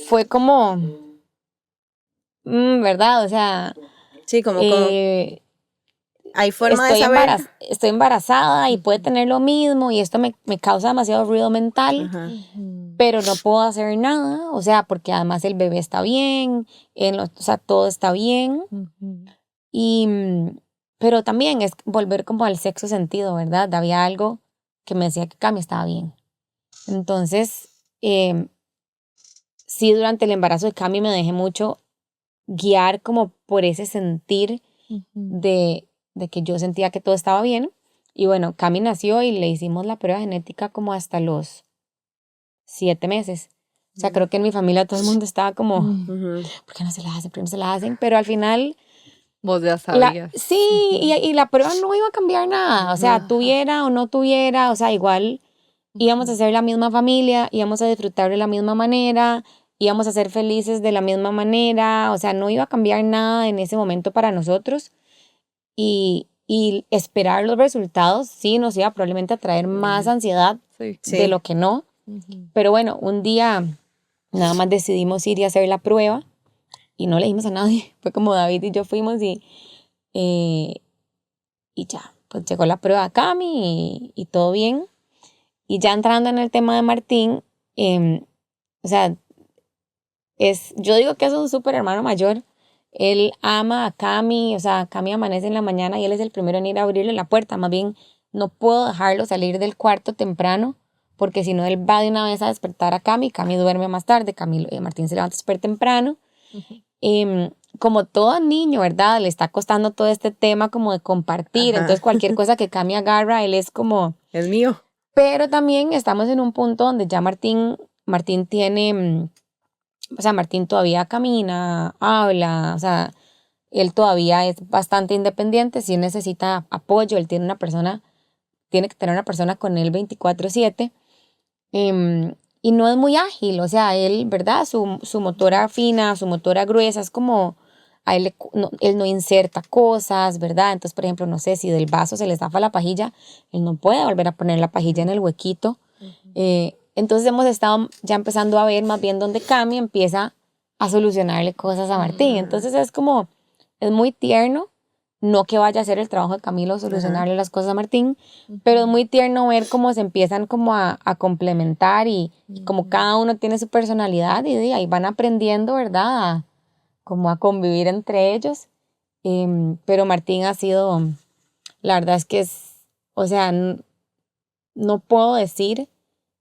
fue como, ¿verdad? O sea, Sí, como hay forma de saber. estoy embarazada y puede tener lo mismo y esto me causa demasiado ruido mental, pero no puedo hacer nada, o sea, porque además el bebé está bien, o sea, todo está bien. Y, pero también es volver como al sexto sentido, ¿verdad? Había algo que me decía que Cami estaba bien. Entonces, sí, durante el embarazo de Cami me dejé mucho guiar como por ese sentir de que yo sentía que todo estaba bien. Y bueno, Cami nació y le hicimos la prueba genética como hasta los 7 meses. O sea, creo que en mi familia todo el mundo estaba como, ¿por qué no se la hacen? ¿Por qué no se la hacen? Pero al final... Vos ya sabías. Sí, y la prueba no iba a cambiar nada. O sea, tuviera o no tuviera, o sea, igual íbamos a ser la misma familia, íbamos a disfrutar de la misma manera, íbamos a ser felices de la misma manera. O sea, no iba a cambiar nada en ese momento para nosotros. Y esperar los resultados sí nos iba probablemente a traer más ansiedad de lo que no. Pero bueno, un día nada más decidimos ir y hacer la prueba y no le dijimos a nadie. Fue como David y yo fuimos y ya, pues llegó la prueba a Cami y todo bien. Y ya entrando en el tema de Martín, o sea, yo digo que es un súper hermano mayor. Él ama a Cami, o sea, Cami amanece en la mañana y él es el primero en ir a abrirle la puerta. Más bien, no puedo dejarlo salir del cuarto temprano porque si no, él va de una vez a despertar a Cami. Cami duerme más tarde, Martín se levanta súper temprano. Como todo niño, ¿verdad? Le está costando todo este tema como de compartir. Entonces, cualquier cosa que Cami agarra, él es como... Es mío. Pero también estamos en un punto donde ya Martín tiene... O sea, Martín todavía camina, habla, o sea, él todavía es bastante independiente, si necesita apoyo, él tiene que tener una persona con él 24/7, y no es muy ágil, o sea, él, ¿verdad? Su motora fina, su motora gruesa, es como a él, él no inserta cosas, ¿verdad? Entonces, por ejemplo, no sé, si del vaso se le zafa la pajilla, él no puede volver a poner la pajilla en el huequito. Entonces hemos estado ya empezando a ver más bien donde Cami empieza a solucionarle cosas a Martín. Entonces es como, es muy tierno, no que vaya a hacer el trabajo de Camilo solucionarle las cosas a Martín, pero es muy tierno ver cómo se empiezan como a complementar y como cada uno tiene su personalidad y ahí van aprendiendo, ¿verdad? Como a convivir entre ellos. Pero Martín ha sido, la verdad es que es, o sea, no puedo decir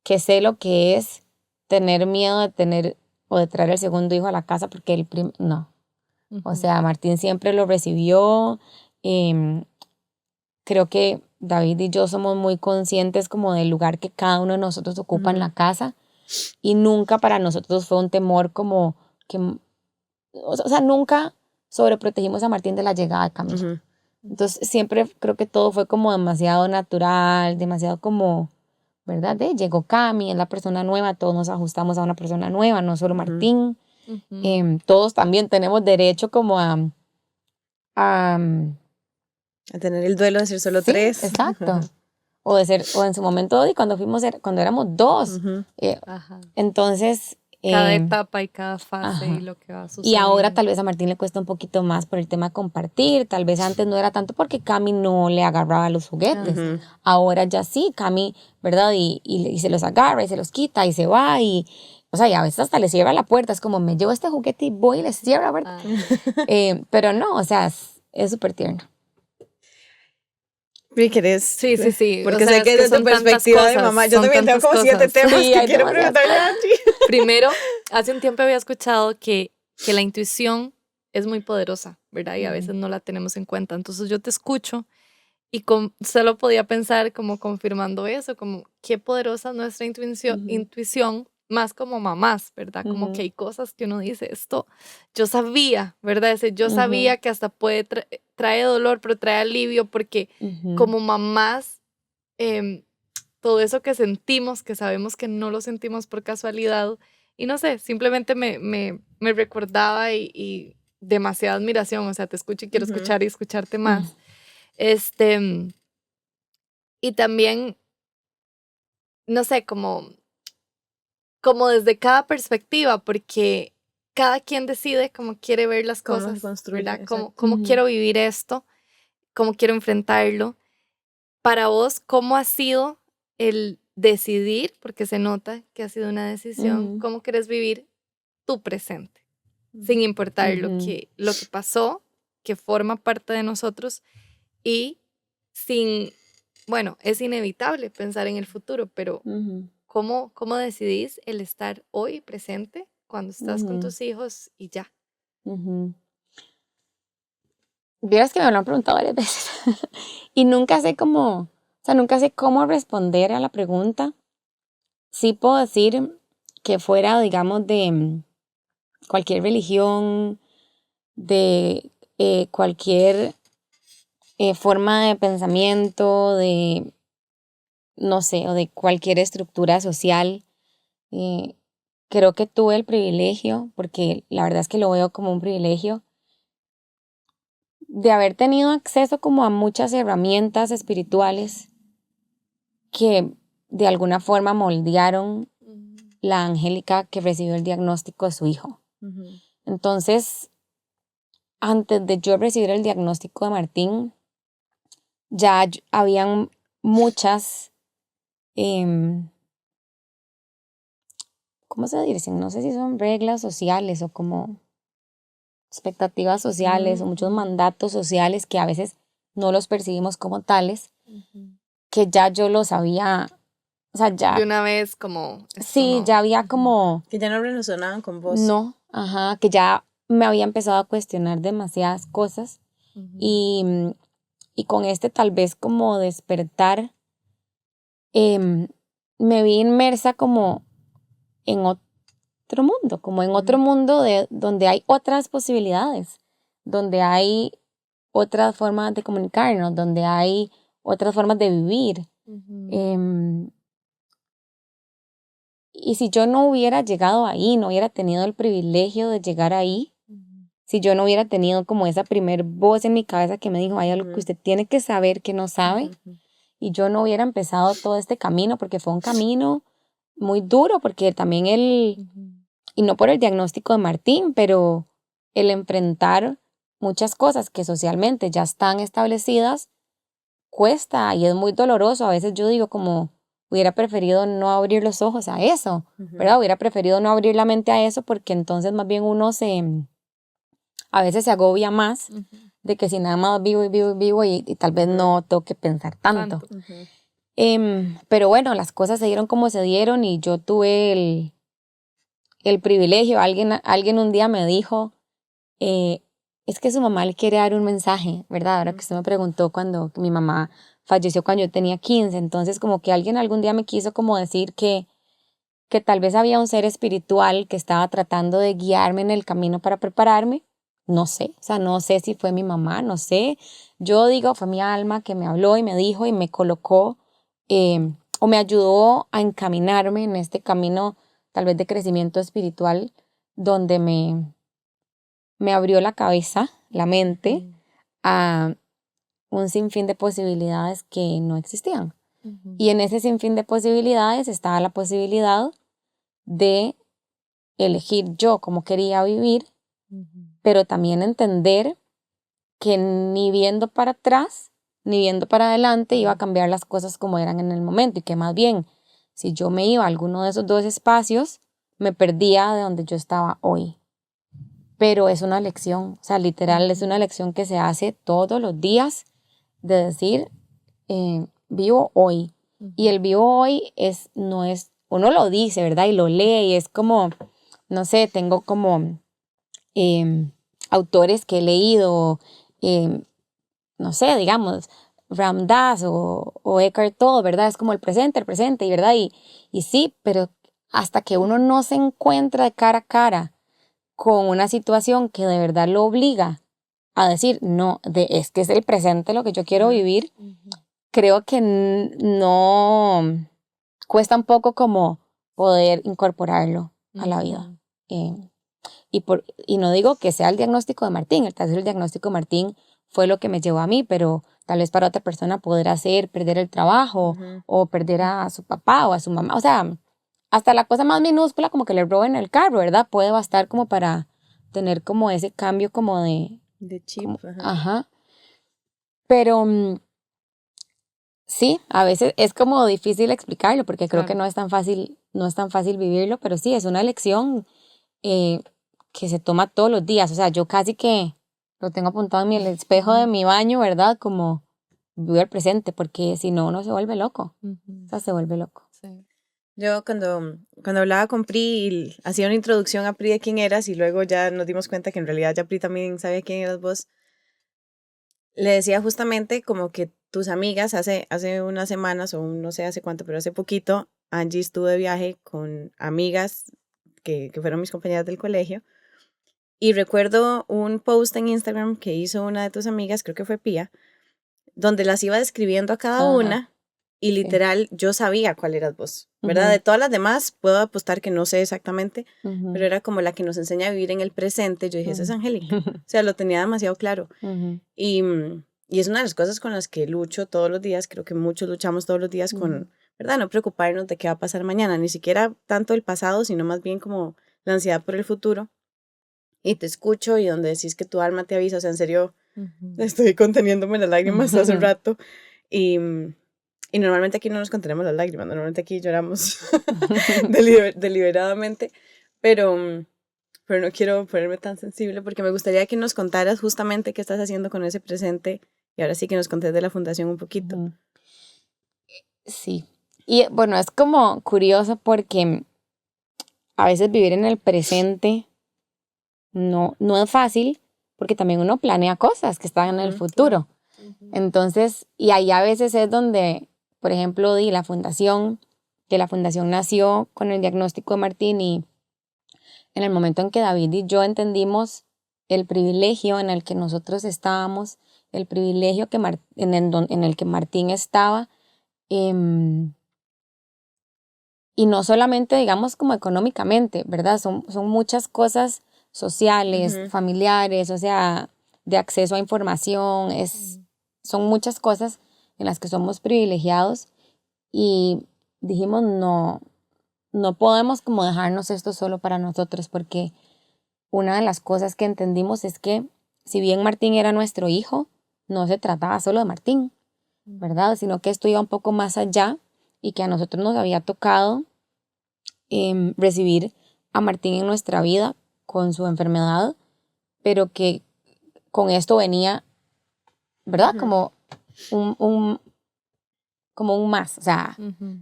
que sé lo que es tener miedo de tener o de traer el segundo hijo a la casa porque no. O sea, Martín siempre lo recibió. Creo que David y yo somos muy conscientes como del lugar que cada uno de nosotros ocupa en la casa y nunca para nosotros fue un temor como que, o sea, nunca sobreprotegimos a Martín de la llegada de Camilo. Entonces siempre creo que todo fue como demasiado natural, demasiado como, ¿verdad? Llegó Cami, es la persona nueva, todos nos ajustamos a una persona nueva, no solo Martín. Todos también tenemos derecho como a tener el duelo de ser solo sí, 3. Exacto. O en su momento, cuando éramos 2. Entonces. Cada etapa y cada fase y lo que va sucediendo. Y ahora tal vez a Martín le cuesta un poquito más por el tema de compartir. Tal vez antes no era tanto porque Cami no le agarraba los juguetes. Ahora ya sí, Cami, ¿verdad? Y se los agarra y se los quita y se va y. O sea, y a veces hasta le cierra la puerta. Es como, me llevo este juguete y voy y le cierro la puerta. Pero no, o sea, es súper tierno. ¿Querés? Sí. Porque sé que desde tu perspectiva de mamá, yo también tengo como 7 temas que quiero preguntarle a Angie. Primero, hace un tiempo había escuchado que la intuición es muy poderosa, ¿verdad? Y a veces no la tenemos en cuenta. Entonces yo te escucho y solo podía pensar como confirmando eso, como qué poderosa es nuestra intuición, más como mamás, ¿verdad? Como que hay cosas que uno dice, esto, yo sabía, ¿verdad? Yo sabía que hasta puede trae dolor, pero trae alivio, porque como mamás, todo eso que sentimos, que sabemos que no lo sentimos por casualidad, y no sé, simplemente me recordaba y demasiada admiración, o sea, te escucho y quiero escuchar y escucharte más. Y también, no sé, como desde cada perspectiva, porque cada quien decide cómo quiere ver las cosas, ¿verdad? Cómo quiero vivir esto, cómo quiero enfrentarlo. Para vos, ¿cómo ha sido el decidir, porque se nota que ha sido una decisión, cómo quieres vivir tu presente, sin importar lo que pasó, que forma parte de nosotros, y bueno, es inevitable pensar en el futuro, pero ¿cómo decidís el estar hoy presente cuando estás con tus hijos y ya? Vieras que me lo han preguntado varias veces y nunca sé cómo responder a la pregunta. Sí puedo decir que fuera, digamos, de cualquier religión, de cualquier forma de pensamiento, de, no sé, o de cualquier estructura social. Creo que tuve el privilegio, porque la verdad es que lo veo como un privilegio, de haber tenido acceso como a muchas herramientas espirituales que de alguna forma moldearon la Angélica que recibió el diagnóstico de su hijo. Entonces, antes de yo recibir el diagnóstico de Martín, ya habían muchas, ¿cómo se dicen? No sé si son reglas sociales o como expectativas sociales o muchos mandatos sociales que a veces no los percibimos como tales, que ya yo lo sabía, o sea, ya... De una vez como... Sí, no. ya había como... Que ya no resonaban con vos. No, que ya me había empezado a cuestionar demasiadas cosas y con tal vez como despertar, me vi inmersa como en otro mundo, como en otro mundo donde hay otras posibilidades, donde hay otras formas de comunicarnos, donde hay otras formas de vivir. Y si yo no hubiera llegado ahí, no hubiera tenido el privilegio de llegar ahí, si yo no hubiera tenido como esa primer voz en mi cabeza que me dijo, hay algo que usted tiene que saber que no sabe, y yo no hubiera empezado todo este camino, porque fue un camino muy duro, porque también y no por el diagnóstico de Martín, pero el enfrentar muchas cosas que socialmente ya están establecidas, cuesta y es muy doloroso. A veces yo digo como, hubiera preferido no abrir los ojos a eso, ¿verdad? Hubiera preferido no abrir la mente a eso, porque entonces más bien uno a veces se agobia más de que si nada más vivo y vivo y vivo y tal vez no tengo que pensar tanto. Pero bueno, las cosas se dieron como se dieron y yo tuve el privilegio. Alguien un día me dijo, es que su mamá le quiere dar un mensaje, ¿verdad? Ahora que usted me preguntó cuando mi mamá falleció cuando yo tenía 15, entonces como que alguien algún día me quiso como decir que tal vez había un ser espiritual que estaba tratando de guiarme en el camino para prepararme. No sé, o sea, no sé si fue mi mamá, no sé. Yo digo, fue mi alma que me habló y me dijo y me colocó o me ayudó a encaminarme en este camino tal vez de crecimiento espiritual donde me abrió la cabeza, la mente, a un sinfín de posibilidades que no existían. Y en ese sinfín de posibilidades estaba la posibilidad de elegir yo cómo quería vivir, pero también entender que ni viendo para atrás, ni viendo para adelante iba a cambiar las cosas como eran en el momento, y que más bien, si yo me iba a alguno de esos dos espacios, me perdía de donde yo estaba hoy. Pero es una lección, o sea, literal es una lección que se hace todos los días de decir, vivo hoy. Y el vivo hoy no es, uno lo dice, ¿verdad? Y lo lee y es como, no sé, tengo como autores que he leído, no sé, digamos, Ram Dass o Eckhart Tolle, ¿verdad? Es como el presente, y ¿verdad? Y sí, pero hasta que uno no se encuentra de cara a cara con una situación que de verdad lo obliga a decir, no, es que es el presente lo que yo quiero vivir, creo que no, cuesta un poco como poder incorporarlo a la vida. Y no digo que sea el diagnóstico de Martín, tal vez el diagnóstico de Martín fue lo que me llevó a mí, pero tal vez para otra persona podrá ser perder el trabajo o perder a su papá o a su mamá. O sea, hasta la cosa más minúscula como que le roben el carro, ¿verdad? Puede bastar como para tener como ese cambio como de chip. Como, ajá. Pero sí, a veces es como difícil explicarlo porque creo que no es tan fácil vivirlo, pero sí, es una lección que se toma todos los días. O sea, yo casi que lo tengo apuntado en el espejo de mi baño, ¿verdad? Como vivo el presente, porque si no, uno se vuelve loco. O sea, se vuelve loco. Sí. Yo cuando hablaba con Pri, hacía una introducción a Pri de quién eras y luego ya nos dimos cuenta que en realidad ya Pri también sabía quién eras vos. Le decía justamente como que tus amigas hace unas semanas o no sé hace cuánto, pero hace poquito, Angie estuvo de viaje con amigas que fueron mis compañeras del colegio. Y recuerdo un post en Instagram que hizo una de tus amigas, creo que fue Pía, donde las iba describiendo a cada una y literal yo sabía cuál eras vos, ¿verdad? De todas las demás puedo apostar que no sé exactamente, pero era como la que nos enseña a vivir en el presente. Yo dije, esa es Angélica. O sea, lo tenía demasiado claro. Y es una de las cosas con las que lucho todos los días, creo que muchos luchamos todos los días con, ¿verdad? No preocuparnos de qué va a pasar mañana, ni siquiera tanto el pasado, sino más bien como la ansiedad por el futuro. Y te escucho y donde decís que tu alma te avisa, o sea, en serio, estoy conteniéndome las lágrimas hace un rato. Y normalmente aquí no nos contenemos las lágrimas, normalmente aquí lloramos deliberadamente, pero no quiero ponerme tan sensible porque me gustaría que nos contaras justamente qué estás haciendo con ese presente y ahora sí que nos contés de la fundación un poquito. Sí, y bueno, es como curioso porque a veces vivir en el presente no es fácil porque también uno planea cosas que están en el futuro. Entonces, y ahí a veces es donde, por ejemplo, la fundación nació con el diagnóstico de Martín y en el momento en que David y yo entendimos el privilegio en el que nosotros estábamos, el privilegio en el que Martín estaba, y no solamente, digamos, como económicamente, ¿verdad? Son muchas cosas sociales, Ujú. familiares, o sea, de acceso a información, son muchas cosas en las que somos privilegiados y dijimos no podemos como dejarnos esto solo para nosotros porque una de las cosas que entendimos es que si bien Martín era nuestro hijo, no se trataba solo de Martín, ¿verdad? Sino que esto iba un poco más allá y que a nosotros nos había tocado recibir a Martín en nuestra vida con su enfermedad, pero que con esto venía, ¿verdad? Ujú. Como un más, o sea,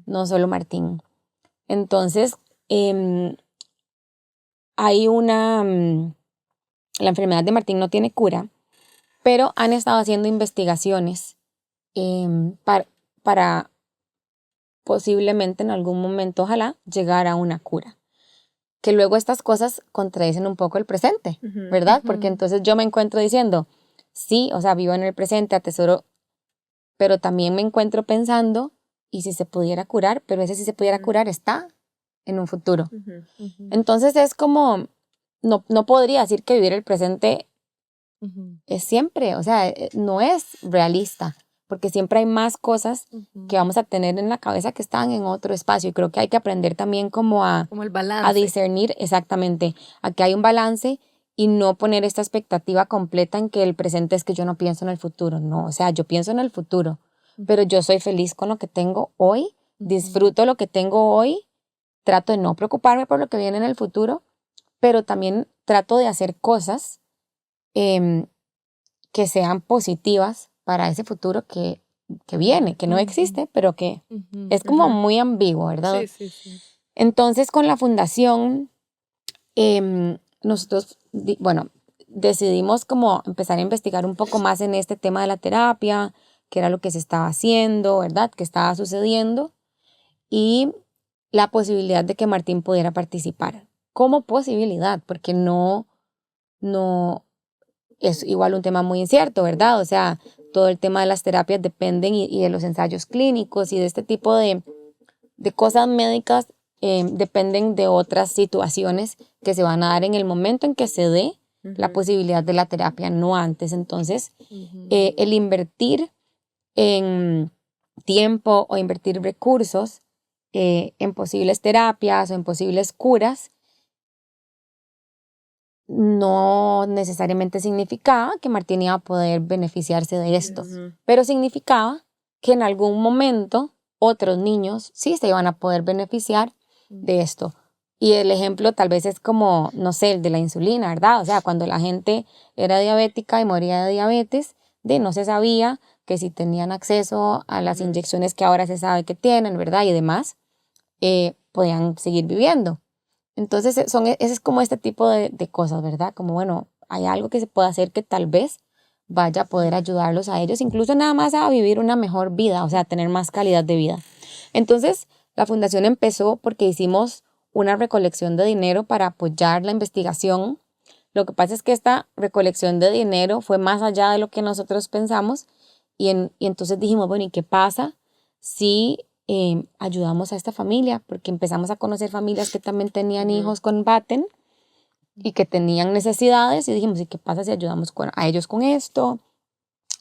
no solo Martín. Entonces, hay la enfermedad de Martín no tiene cura, pero han estado haciendo investigaciones para posiblemente en algún momento, ojalá, llegar a una cura. Que luego estas cosas contradicen un poco el presente, Ujú. ¿verdad? Porque entonces yo me encuentro diciendo, sí, o sea, vivo en el presente, atesoro, pero también me encuentro pensando, ¿y si se pudiera curar? Pero ese si se pudiera curar está en un futuro. Ujú. Entonces es como, no podría decir que vivir el presente es siempre, o sea, no es realista, porque siempre hay más cosas que vamos a tener en la cabeza que están en otro espacio y creo que hay que aprender también como Como el a balance. discernir exactamente, a que hay un balance y no poner esta expectativa completa en que el presente es que yo no pienso en el futuro, no, o sea, yo pienso en el futuro, pero yo soy feliz con lo que tengo hoy, disfruto lo que tengo hoy, trato de no preocuparme por lo que viene en el futuro, pero también trato de hacer cosas que sean positivas para ese futuro que viene, que no existe, pero que es como Ujú. muy ambiguo, ¿verdad? Sí. Entonces, con la fundación, nosotros, bueno, decidimos como empezar a investigar un poco más en este tema de la terapia, qué era lo que se estaba haciendo, ¿verdad? ¿Qué estaba sucediendo? Y la posibilidad de que Martín pudiera participar. Como posibilidad, porque no, es igual un tema muy incierto, ¿verdad? O sea, todo el tema de las terapias dependen y de los ensayos clínicos y de este tipo de cosas médicas dependen de otras situaciones que se van a dar en el momento en que se dé la posibilidad de la terapia, no antes. Entonces, el invertir en tiempo o invertir recursos en posibles terapias o en posibles curas no necesariamente significaba que Martín iba a poder beneficiarse de esto, Ujú. pero significaba que en algún momento otros niños sí se iban a poder beneficiar de esto. Y el ejemplo tal vez es como, no sé, el de la insulina, ¿verdad? O sea, cuando la gente era diabética y moría de diabetes, no se sabía que si tenían acceso a las inyecciones que ahora se sabe que tienen, ¿verdad? Y demás, podían seguir viviendo. Entonces, ese es como este tipo de cosas, ¿verdad? Como, bueno, hay algo que se puede hacer que tal vez vaya a poder ayudarlos a ellos, incluso nada más a vivir una mejor vida, o sea, tener más calidad de vida. Entonces, la fundación empezó porque hicimos una recolección de dinero para apoyar la investigación. Lo que pasa es que esta recolección de dinero fue más allá de lo que nosotros pensamos y entonces dijimos, bueno, ¿y qué pasa si ayudamos a esta familia? Porque empezamos a conocer familias que también tenían hijos con Batten y que tenían necesidades y dijimos, ¿y qué pasa si ayudamos a ellos con esto?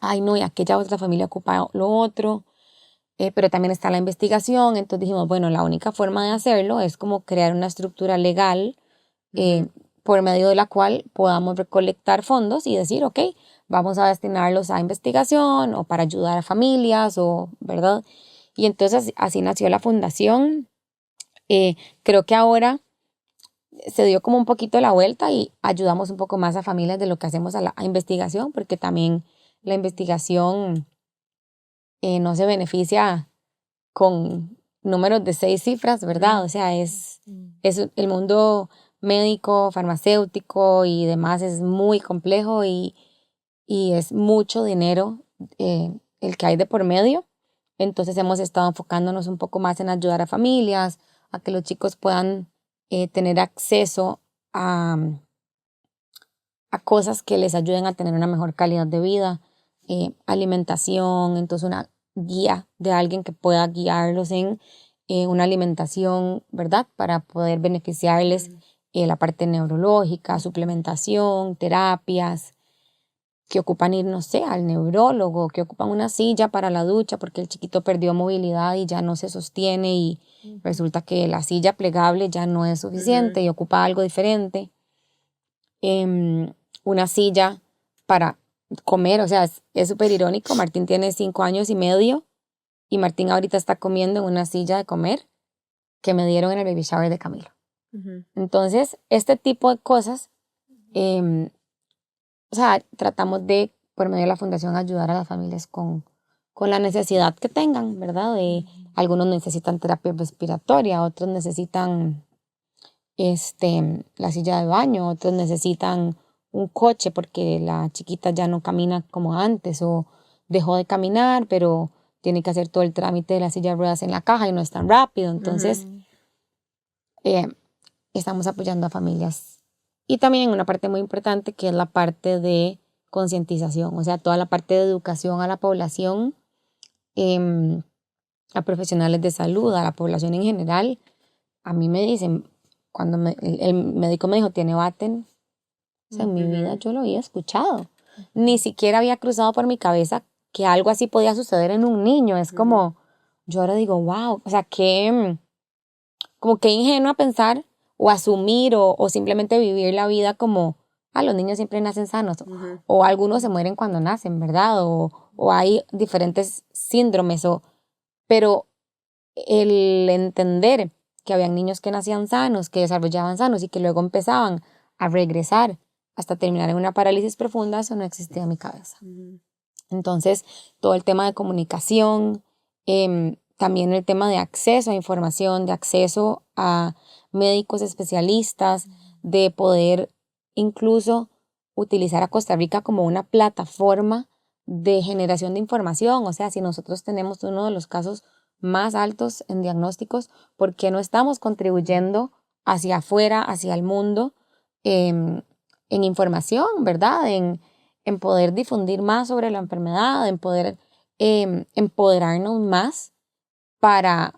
Ay, no, y aquella otra familia ocupa lo otro. Pero también está la investigación, entonces dijimos, bueno, la única forma de hacerlo es como crear una estructura legal por medio de la cual podamos recolectar fondos y decir, ok, vamos a destinarlos a investigación o para ayudar a familias, o, ¿verdad? Y entonces así nació la fundación. Creo que ahora se dio como un poquito la vuelta y ayudamos un poco más a familias de lo que hacemos a investigación, porque también la investigación no se beneficia con números de 6 cifras, ¿verdad? O sea, es el mundo médico, farmacéutico y demás es muy complejo y es mucho dinero el que hay de por medio. Entonces hemos estado enfocándonos un poco más en ayudar a familias, a que los chicos puedan tener acceso a cosas que les ayuden a tener una mejor calidad de vida, alimentación, entonces una guía de alguien que pueda guiarlos en una alimentación, ¿verdad? Para poder beneficiarles la parte neurológica, suplementación, terapias, que ocupan ir, no sé, al neurólogo, que ocupan una silla para la ducha porque el chiquito perdió movilidad y ya no se sostiene y resulta que la silla plegable ya no es suficiente y ocupa algo diferente. Una silla para comer, o sea, es súper irónico. Martín tiene 5 años y medio y Martín ahorita está comiendo en una silla de comer que me dieron en el baby shower de Camilo. Entonces, este tipo de cosas, o sea, tratamos de, por medio de la fundación, ayudar a las familias con la necesidad que tengan, ¿verdad? Algunos necesitan terapia respiratoria, otros necesitan la silla de baño, otros necesitan un coche porque la chiquita ya no camina como antes o dejó de caminar, pero tiene que hacer todo el trámite de la silla de ruedas en la caja y no es tan rápido. Entonces, estamos apoyando a familias. Y también una parte muy importante que es la parte de concientización, o sea, toda la parte de educación a la población, a profesionales de salud, a la población en general. A mí me dicen, cuando el médico me dijo, tiene Batten, o sea, en mi vida yo lo había escuchado. Ni siquiera había cruzado por mi cabeza que algo así podía suceder en un niño. Es como, yo ahora digo, wow, o sea, como que ingenua pensar o asumir o simplemente vivir la vida como, los niños siempre nacen sanos, o algunos se mueren cuando nacen, ¿verdad? O hay diferentes síndromes, pero el entender que habían niños que nacían sanos, que desarrollaban sanos y que luego empezaban a regresar hasta terminar en una parálisis profunda, eso no existía en mi cabeza. Entonces, todo el tema de comunicación, también el tema de acceso a información, de acceso a médicos especialistas, de poder incluso utilizar a Costa Rica como una plataforma de generación de información. O sea, si nosotros tenemos uno de los casos más altos en diagnósticos, ¿por qué no estamos contribuyendo hacia afuera, hacia el mundo, en información, ¿verdad? En poder difundir más sobre la enfermedad, en poder empoderarnos más para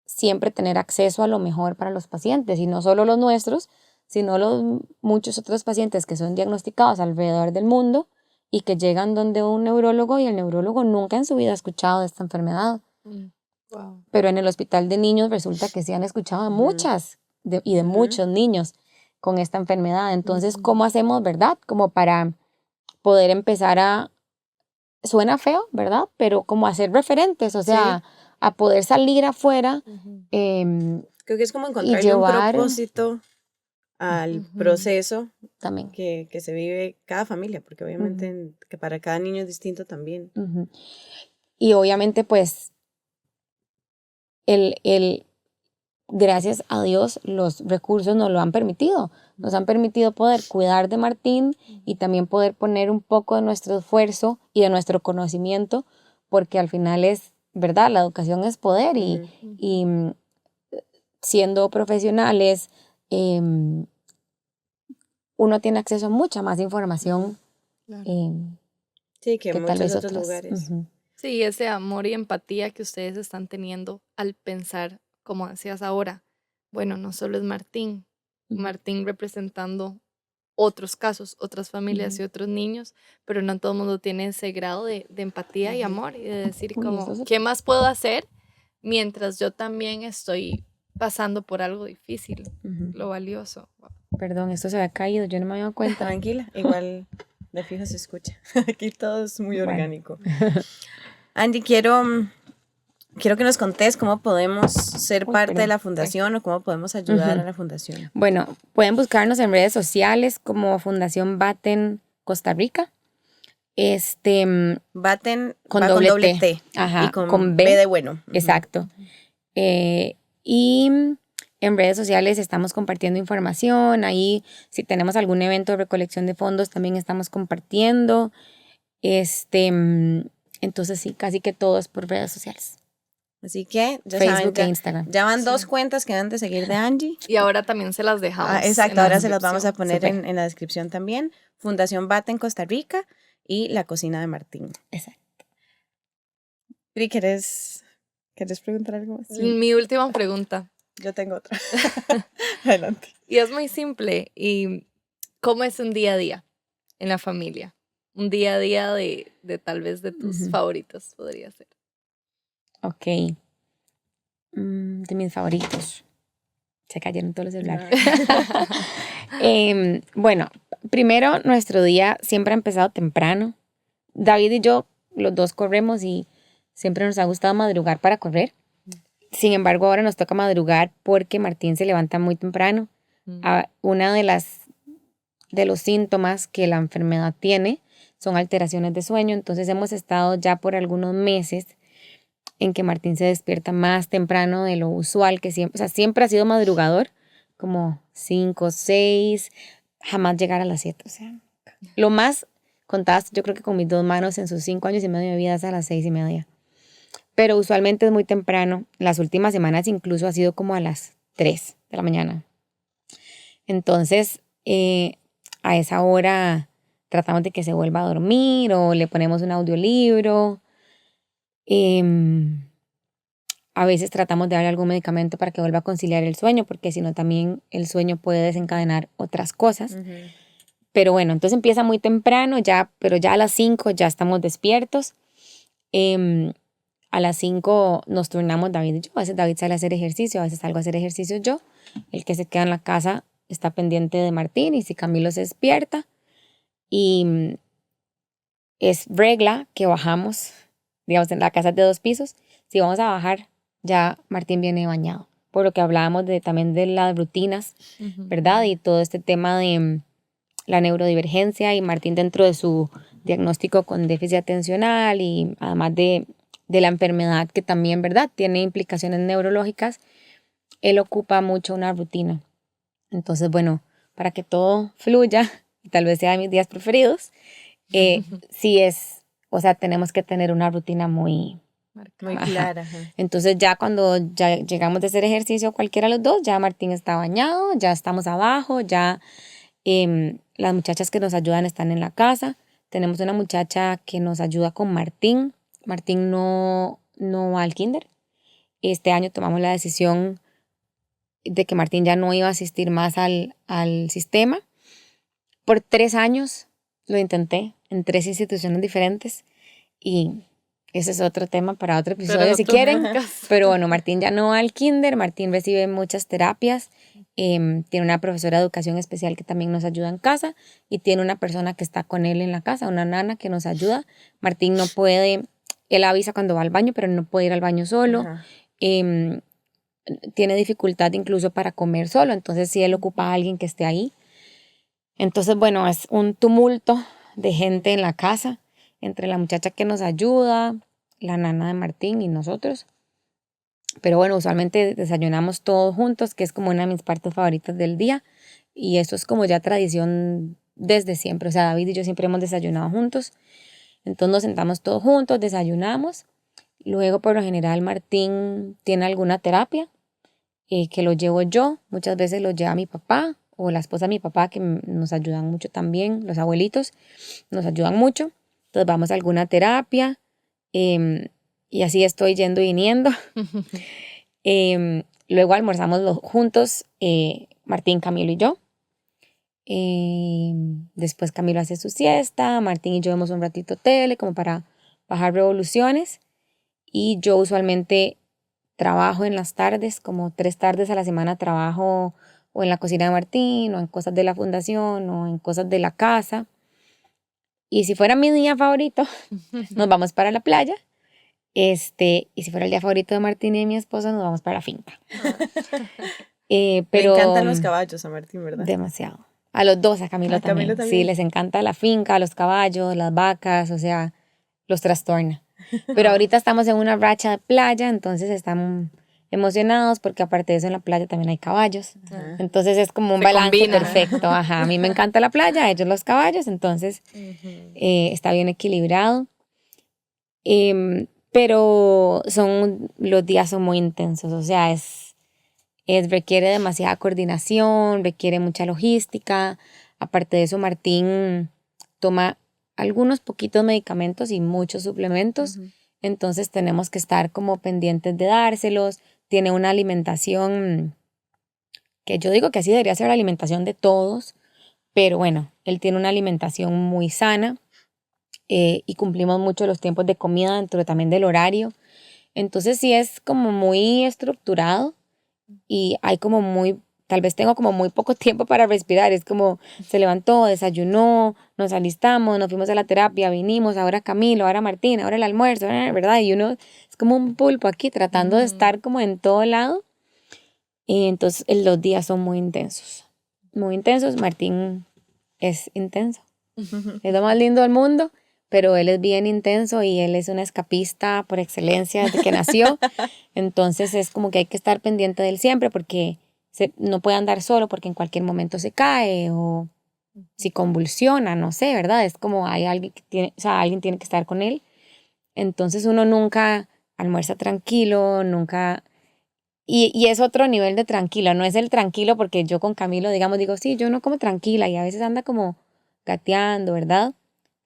siempre tener acceso a lo mejor para los pacientes, y no solo los nuestros, sino los muchos otros pacientes que son diagnosticados alrededor del mundo y que llegan donde un neurólogo y el neurólogo nunca en su vida ha escuchado de esta enfermedad. Wow. Pero en el hospital de niños resulta que sí han escuchado de muchas y de muchos niños con esta enfermedad. Entonces, ¿cómo hacemos, verdad? Como para poder empezar a, suena feo, ¿verdad? Pero como hacer referentes, o sea, a poder salir afuera. Creo que es como encontrarle un propósito al proceso también que se vive cada familia, porque obviamente que para cada niño es distinto también. Y obviamente pues gracias a Dios los recursos nos lo han permitido. Nos han permitido poder cuidar de Martín y también poder poner un poco de nuestro esfuerzo y de nuestro conocimiento, porque al final es, ¿verdad? La educación es poder y siendo profesionales, uno tiene acceso a mucha más información sí, que en tal vez muchos otros otras. lugares. Sí, ese amor y empatía que ustedes están teniendo al pensar, como decías ahora, bueno, no solo es Martín, Martín representando otros casos, otras familias y otros niños, pero no todo el mundo tiene ese grado de empatía y amor y de decir como, ¿qué más puedo hacer mientras yo también estoy pasando por algo difícil? Lo valioso. Perdón, esto se había caído, yo no me había dado cuenta. Tranquila, igual de fijo se escucha. Aquí todo es muy orgánico. Angie, quiero que nos contés cómo podemos ser parte de la fundación o cómo podemos ayudar a la fundación. Bueno, pueden buscarnos en redes sociales como Fundación Batten Costa Rica. Batten con va doble con doble T. Ajá, Y con B de bueno. Exacto. Y en redes sociales estamos compartiendo información. Ahí, si tenemos algún evento de recolección de fondos, también estamos compartiendo. Entonces, sí, casi que todo es por redes sociales. Así que, ya Facebook saben, e Instagram. Ya van 2 cuentas que deben de seguir de Angie. Y ahora también se las dejamos. Exacto, ahora se las vamos a poner en la descripción también. Fundación Batten Costa Rica y La Cocina de Martín. Exacto. Pri, ¿querés preguntar algo más? Sí. Mi última pregunta. yo tengo otra. Adelante. Y es muy simple. ¿Y cómo es un día a día en la familia? Un día a día de tal vez de tus favoritos podría ser. Ok. De mis favoritos. Se cayeron todos los celulares. Bueno, primero, nuestro día siempre ha empezado temprano. David y yo, los dos corremos y siempre nos ha gustado madrugar para correr. Sin embargo, ahora nos toca madrugar porque Martín se levanta muy temprano. Una de los síntomas que la enfermedad tiene son alteraciones de sueño. Entonces hemos estado ya por algunos meses en que Martín se despierta más temprano de lo usual, que siempre, o sea, siempre ha sido madrugador, como 5, 6, jamás llegar a las 7. O sea, lo más contadas, yo creo que con mis 2 manos en sus 5 años y medio de vida es a las 6:30. Pero usualmente es muy temprano. Las últimas semanas incluso ha sido como a las 3 de la mañana. Entonces, a esa hora tratamos de que se vuelva a dormir o le ponemos un audiolibro. A veces tratamos de darle algún medicamento para que vuelva a conciliar el sueño, porque si no también el sueño puede desencadenar otras cosas. Pero bueno, entonces empieza muy temprano, pero ya a las 5 ya estamos despiertos. A las 5 nos turnamos David y yo. A veces David sale a hacer ejercicio, a veces salgo a hacer ejercicio yo. El que se queda en la casa está pendiente de Martín y si Camilo se despierta. Y es regla que bajamos, digamos, en la casa es de 2 pisos. Si vamos a bajar, ya Martín viene bañado. Por lo que hablábamos también de las rutinas, ¿verdad? Y todo este tema de la neurodivergencia y Martín dentro de su diagnóstico con déficit atencional y además de la enfermedad que también, ¿verdad?, tiene implicaciones neurológicas, él ocupa mucho una rutina. Entonces, bueno, para que todo fluya, y tal vez sea de mis días preferidos, sí es, o sea, tenemos que tener una rutina muy clara. Entonces ya cuando ya llegamos de hacer ejercicio cualquiera de los dos, ya Martín está bañado, ya estamos abajo, ya las muchachas que nos ayudan están en la casa. Tenemos una muchacha que nos ayuda con Martín. Martín no va al kinder. Este año tomamos la decisión de que Martín ya no iba a asistir más al sistema. Por 3 años lo intenté en 3 instituciones diferentes y ese es otro tema para otro episodio si quieren. Pero bueno, Martín ya no va al kinder. Martín recibe muchas terapias. Tiene una profesora de educación especial que también nos ayuda en casa y tiene una persona que está con él en la casa, una nana que nos ayuda. Martín no puede, él avisa cuando va al baño, pero no puede ir al baño solo. Tiene dificultad incluso para comer solo, entonces sí él ocupa a alguien que esté ahí. Entonces, bueno, es un tumulto de gente en la casa, entre la muchacha que nos ayuda, la nana de Martín y nosotros. Pero bueno, usualmente desayunamos todos juntos, que es como una de mis partes favoritas del día. Y eso es como ya tradición desde siempre. O sea, David y yo siempre hemos desayunado juntos. Entonces nos sentamos todos juntos, desayunamos. Luego, por lo general, Martín tiene alguna terapia que lo llevo yo. Muchas veces lo lleva mi papá o la esposa de mi papá, que nos ayudan mucho también. Los abuelitos nos ayudan mucho. Entonces vamos a alguna terapia. Y así estoy yendo y viniendo. Luego almorzamos juntos, Martín, Camilo y yo. Después Camilo hace su siesta, Martín y yo vemos un ratito tele como para bajar revoluciones. Y yo usualmente trabajo en las tardes, como 3 tardes a la semana trabajo o en la cocina de Martín, o en cosas de la fundación, o en cosas de la casa. Y si fuera mi día favorito, nos vamos para la playa. Y si fuera el día favorito de Martín y de mi esposa, nos vamos para la finca. Pero, le encantan los caballos a Martín, ¿verdad? Demasiado. A los dos, a Camilo también. Camilo también. Sí, les encanta la finca, los caballos, las vacas, o sea, los trastorna. Pero ahorita estamos en una racha de playa, entonces están emocionados porque aparte de eso en la playa también hay caballos. Entonces es como un balance combina. Perfecto. Ajá, a mí me encanta la playa, a ellos los caballos, entonces está bien equilibrado. Pero los días son muy intensos, o sea, requiere demasiada coordinación, requiere mucha logística. Aparte de eso, Martín toma algunos poquitos medicamentos y muchos suplementos, entonces tenemos que estar como pendientes de dárselos. tiene una alimentación que yo digo que así debería ser la alimentación de todos, pero bueno, él tiene una alimentación muy sana y cumplimos mucho los tiempos de comida dentro también del horario. Entonces sí es como muy estructurado y hay como tal vez tengo como muy poco tiempo para respirar. Es como se levantó, desayunó, nos alistamos, nos fuimos a la terapia, vinimos, ahora Camilo, ahora Martín, ahora el almuerzo, ¿verdad? Y uno es como un pulpo aquí tratando de estar como en todo lado. Y entonces los días son muy intensos. Muy intensos. Martín es intenso. Es lo más lindo del mundo, pero él es bien intenso y él es un escapista por excelencia desde que nació. Entonces es como que hay que estar pendiente de él siempre porque no puede andar solo porque en cualquier momento se cae o si convulsiona, no sé, ¿verdad? Es como hay alguien que tiene, o sea, alguien tiene que estar con él. Entonces uno nunca almuerza tranquilo, nunca... Y es otro nivel de tranquilo, no es el tranquilo porque yo con Camilo, digamos, digo, sí, yo no como tranquila y a veces anda como gateando, ¿verdad?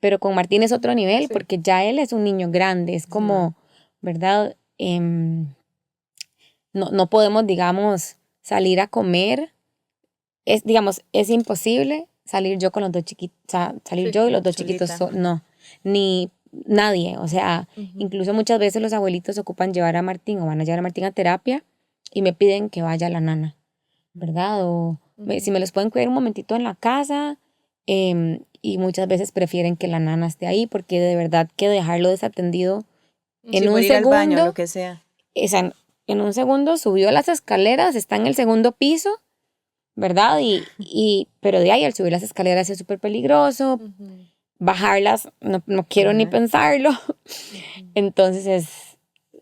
Pero con Martín es otro nivel porque ya él es un niño grande, es como, ¿verdad? No podemos, digamos, salir a comer, digamos, es imposible salir yo con los dos chiquitos, o sea, salir yo y los dos chiquitos, no, ni nadie, o sea, incluso muchas veces los abuelitos ocupan llevar a Martín o van a llevar a Martín a terapia y me piden que vaya la nana, ¿verdad? O si me los pueden cuidar un momentito en la casa, y muchas veces prefieren que la nana esté ahí porque de verdad que dejarlo desatendido en un ir segundo, al baño, lo que sea. En un segundo subió las escaleras, está en el segundo piso, ¿verdad? Pero de ahí al subir las escaleras es súper peligroso, bajarlas no quiero ni pensarlo. Entonces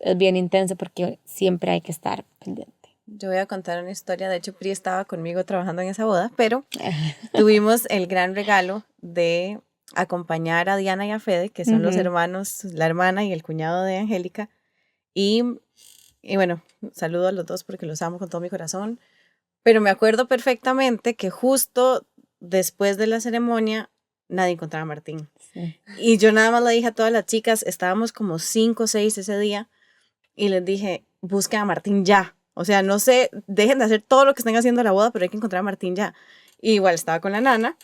es bien intenso porque siempre hay que estar pendiente. Yo voy a contar una historia. De hecho, Pri estaba conmigo trabajando en esa boda, pero tuvimos el gran regalo de acompañar a Diana y a Fede, que son los hermanos, la hermana y el cuñado de Angélica. Y bueno, saludo a los dos porque los amo con todo mi corazón. Pero me acuerdo perfectamente que justo después de la ceremonia nadie encontraba a Martín. Sí. Y yo nada más le dije a todas las chicas, estábamos como 5 o 6 ese día, y les dije, busquen a Martín ya. O sea, no sé, dejen de hacer todo lo que estén haciendo a la boda, pero hay que encontrar a Martín ya. Y igual estaba con la nana,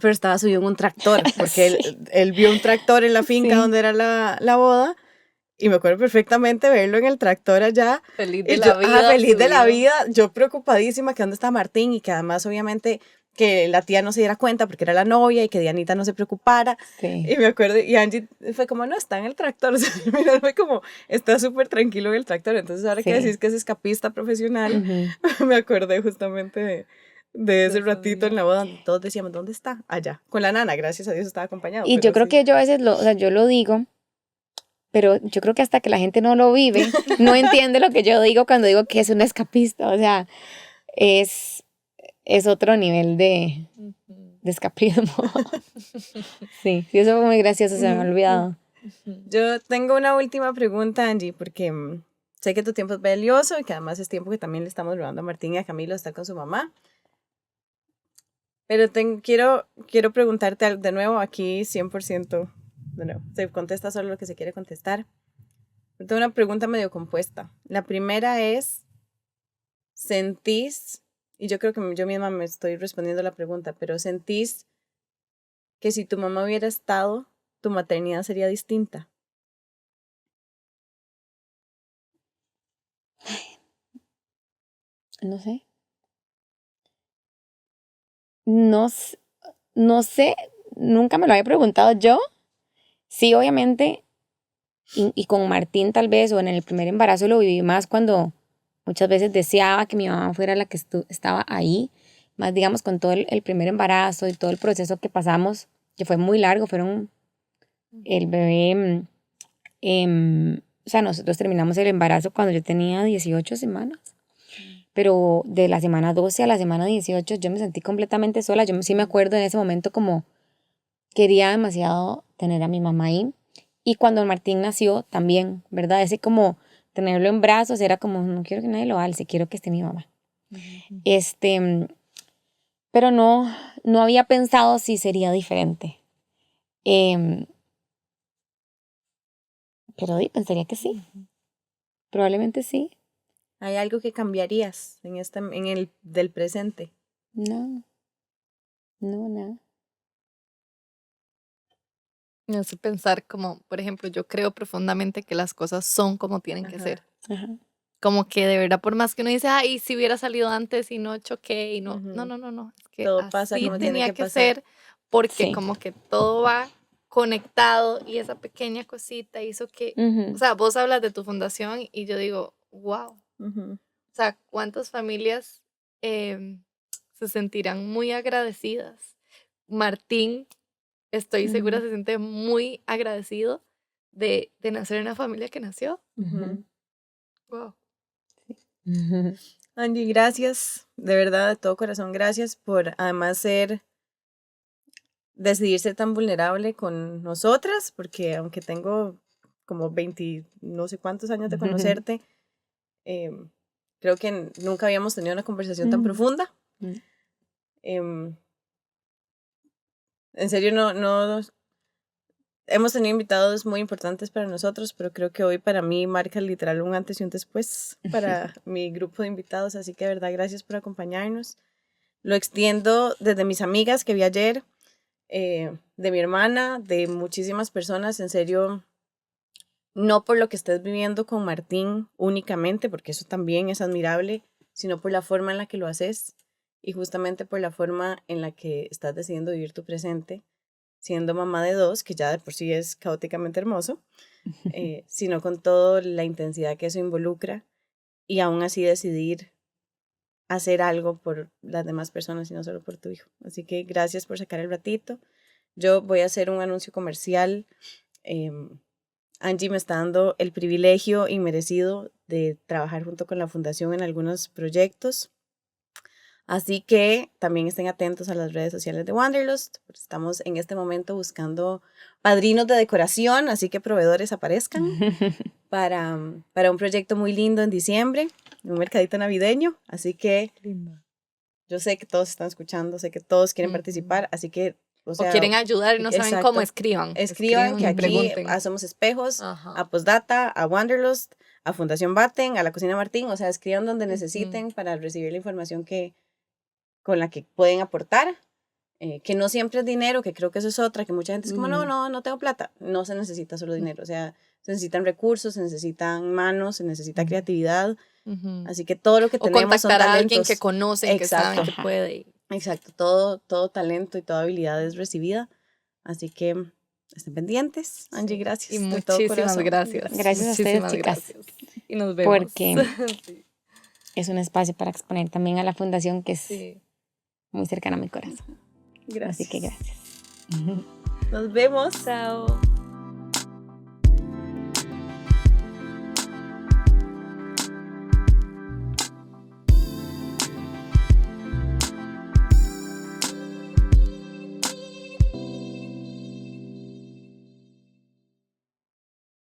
pero estaba subido en un tractor, porque él vio un tractor en la finca donde era la boda, y me acuerdo perfectamente verlo en el tractor allá. Feliz de la vida. Feliz de la vida, yo preocupadísima que dónde está Martín, y que además obviamente que la tía no se diera cuenta porque era la novia y que Dianita no se preocupara. Sí. Y me acuerdo, y Angie fue como, no, está en el tractor. O sea, mira, fue como, está súper tranquilo en el tractor. Entonces ahora que decís que es escapista profesional, me acordé justamente de ese ratito en la boda donde todos decíamos, ¿dónde está? Allá, con la nana, gracias a Dios estaba acompañado. Y yo creo que yo a veces o sea, yo lo digo, pero yo creo que hasta que la gente no lo vive, no entiende lo que yo digo cuando digo que es un escapista. O sea, es otro nivel de escapismo. Sí, eso fue muy gracioso, se me ha olvidado. Yo tengo una última pregunta, Angie, porque sé que tu tiempo es valioso y que además es tiempo que también le estamos robando a Martín y a Camilo estar con su mamá. Pero quiero preguntarte de nuevo aquí 100%, de nuevo, se contesta solo lo que se quiere contestar. Tengo una pregunta medio compuesta. La primera es, ¿sentís, y yo creo que yo misma me estoy respondiendo la pregunta, pero sentís que si tu mamá hubiera estado, tu maternidad sería distinta? No sé. No sé, nunca me lo había preguntado yo. Sí, obviamente, y con Martín tal vez, o en el primer embarazo lo viví más cuando muchas veces deseaba que mi mamá fuera la que estaba ahí, más digamos con todo el primer embarazo y todo el proceso que pasamos, que fue muy largo, el bebé, o sea, nosotros terminamos el embarazo cuando yo tenía 18 semanas. Pero de la semana 12 a la semana 18 yo me sentí completamente sola. Yo sí me acuerdo en ese momento como quería demasiado tener a mi mamá ahí. Y cuando Martín nació también, ¿verdad? Ese como tenerlo en brazos era como, no quiero que nadie lo alce, quiero que esté mi mamá. Pero no había pensado si sería diferente. Pero pensaría que sí. Probablemente sí. ¿Hay algo que cambiarías en el del presente? No, nada. Me hace pensar como, por ejemplo, yo creo profundamente que las cosas son como tienen que Ajá. ser. Ajá. Como que de verdad, por más que uno dice, ay, si hubiera salido antes y no choqué y no. Ujú. No. Es que Todo pasa así como tiene tenía que que pasar. ser porque Sí. como que todo va conectado y esa pequeña cosita hizo que, Ujú. o sea, vos hablas de tu fundación y yo digo, wow. Ujú. O sea, cuántas familias se sentirán muy agradecidas. Martín, estoy segura, Ujú. se siente muy agradecido de nacer en una familia que nació. Ujú. Wow. Ujú. Angie, gracias, de verdad, de todo corazón, gracias por además decidir ser tan vulnerable con nosotras, porque aunque tengo como 20, no sé cuántos años de conocerte, creo que nunca habíamos tenido una conversación tan profunda. Em, en serio, no, hemos tenido invitados muy importantes para nosotros, pero creo que hoy para mí marca literal un antes y un después para mi grupo de invitados, así que de verdad, gracias por acompañarnos. Lo extiendo desde mis amigas que vi ayer, de mi hermana, de muchísimas personas, en serio, no por lo que estés viviendo con Martín únicamente, porque eso también es admirable, sino por la forma en la que lo haces y justamente por la forma en la que estás decidiendo vivir tu presente, siendo mamá de 2, que ya de por sí es caóticamente hermoso, sino con toda la intensidad que eso involucra y aún así decidir hacer algo por las demás personas y no solo por tu hijo. Así que gracias por sacar el ratito. Yo voy a hacer un anuncio comercial. Angie me está dando el privilegio y merecido de trabajar junto con la fundación en algunos proyectos. Así que también estén atentos a las redes sociales de Wanderlust. Estamos en este momento buscando padrinos de decoración, así que proveedores aparezcan para un proyecto muy lindo en diciembre, un mercadito navideño. Así que yo sé que todos están escuchando, sé que todos quieren participar, así que, o sea, quieren ayudar y no saben cómo, escriban. Escriban que y aquí pregunten. hacemos espejos, Ajá. a Postdata, a Wanderlust, a Fundación Batten, a la Cocina Martín, o sea, escriban donde necesiten para recibir la información con la que pueden aportar, que no siempre es dinero, que creo que eso es otra, que mucha gente es como, no tengo plata. No se necesita solo dinero, o sea, se necesitan recursos, se necesitan manos, se necesita creatividad, así que todo lo que O tenemos son contactar a talentos. alguien que conocen, que saben que puede. Exacto, todo talento y toda habilidad es recibida, así que estén pendientes. Angie, gracias. Y de todo muchísimas corazón. gracias. Gracias a ustedes, chicas. Gracias. Y nos vemos. Porque Sí. es un espacio para exponer también a la fundación que es Sí. muy cercana a mi corazón. Gracias. Así que gracias. Nos vemos. Chao.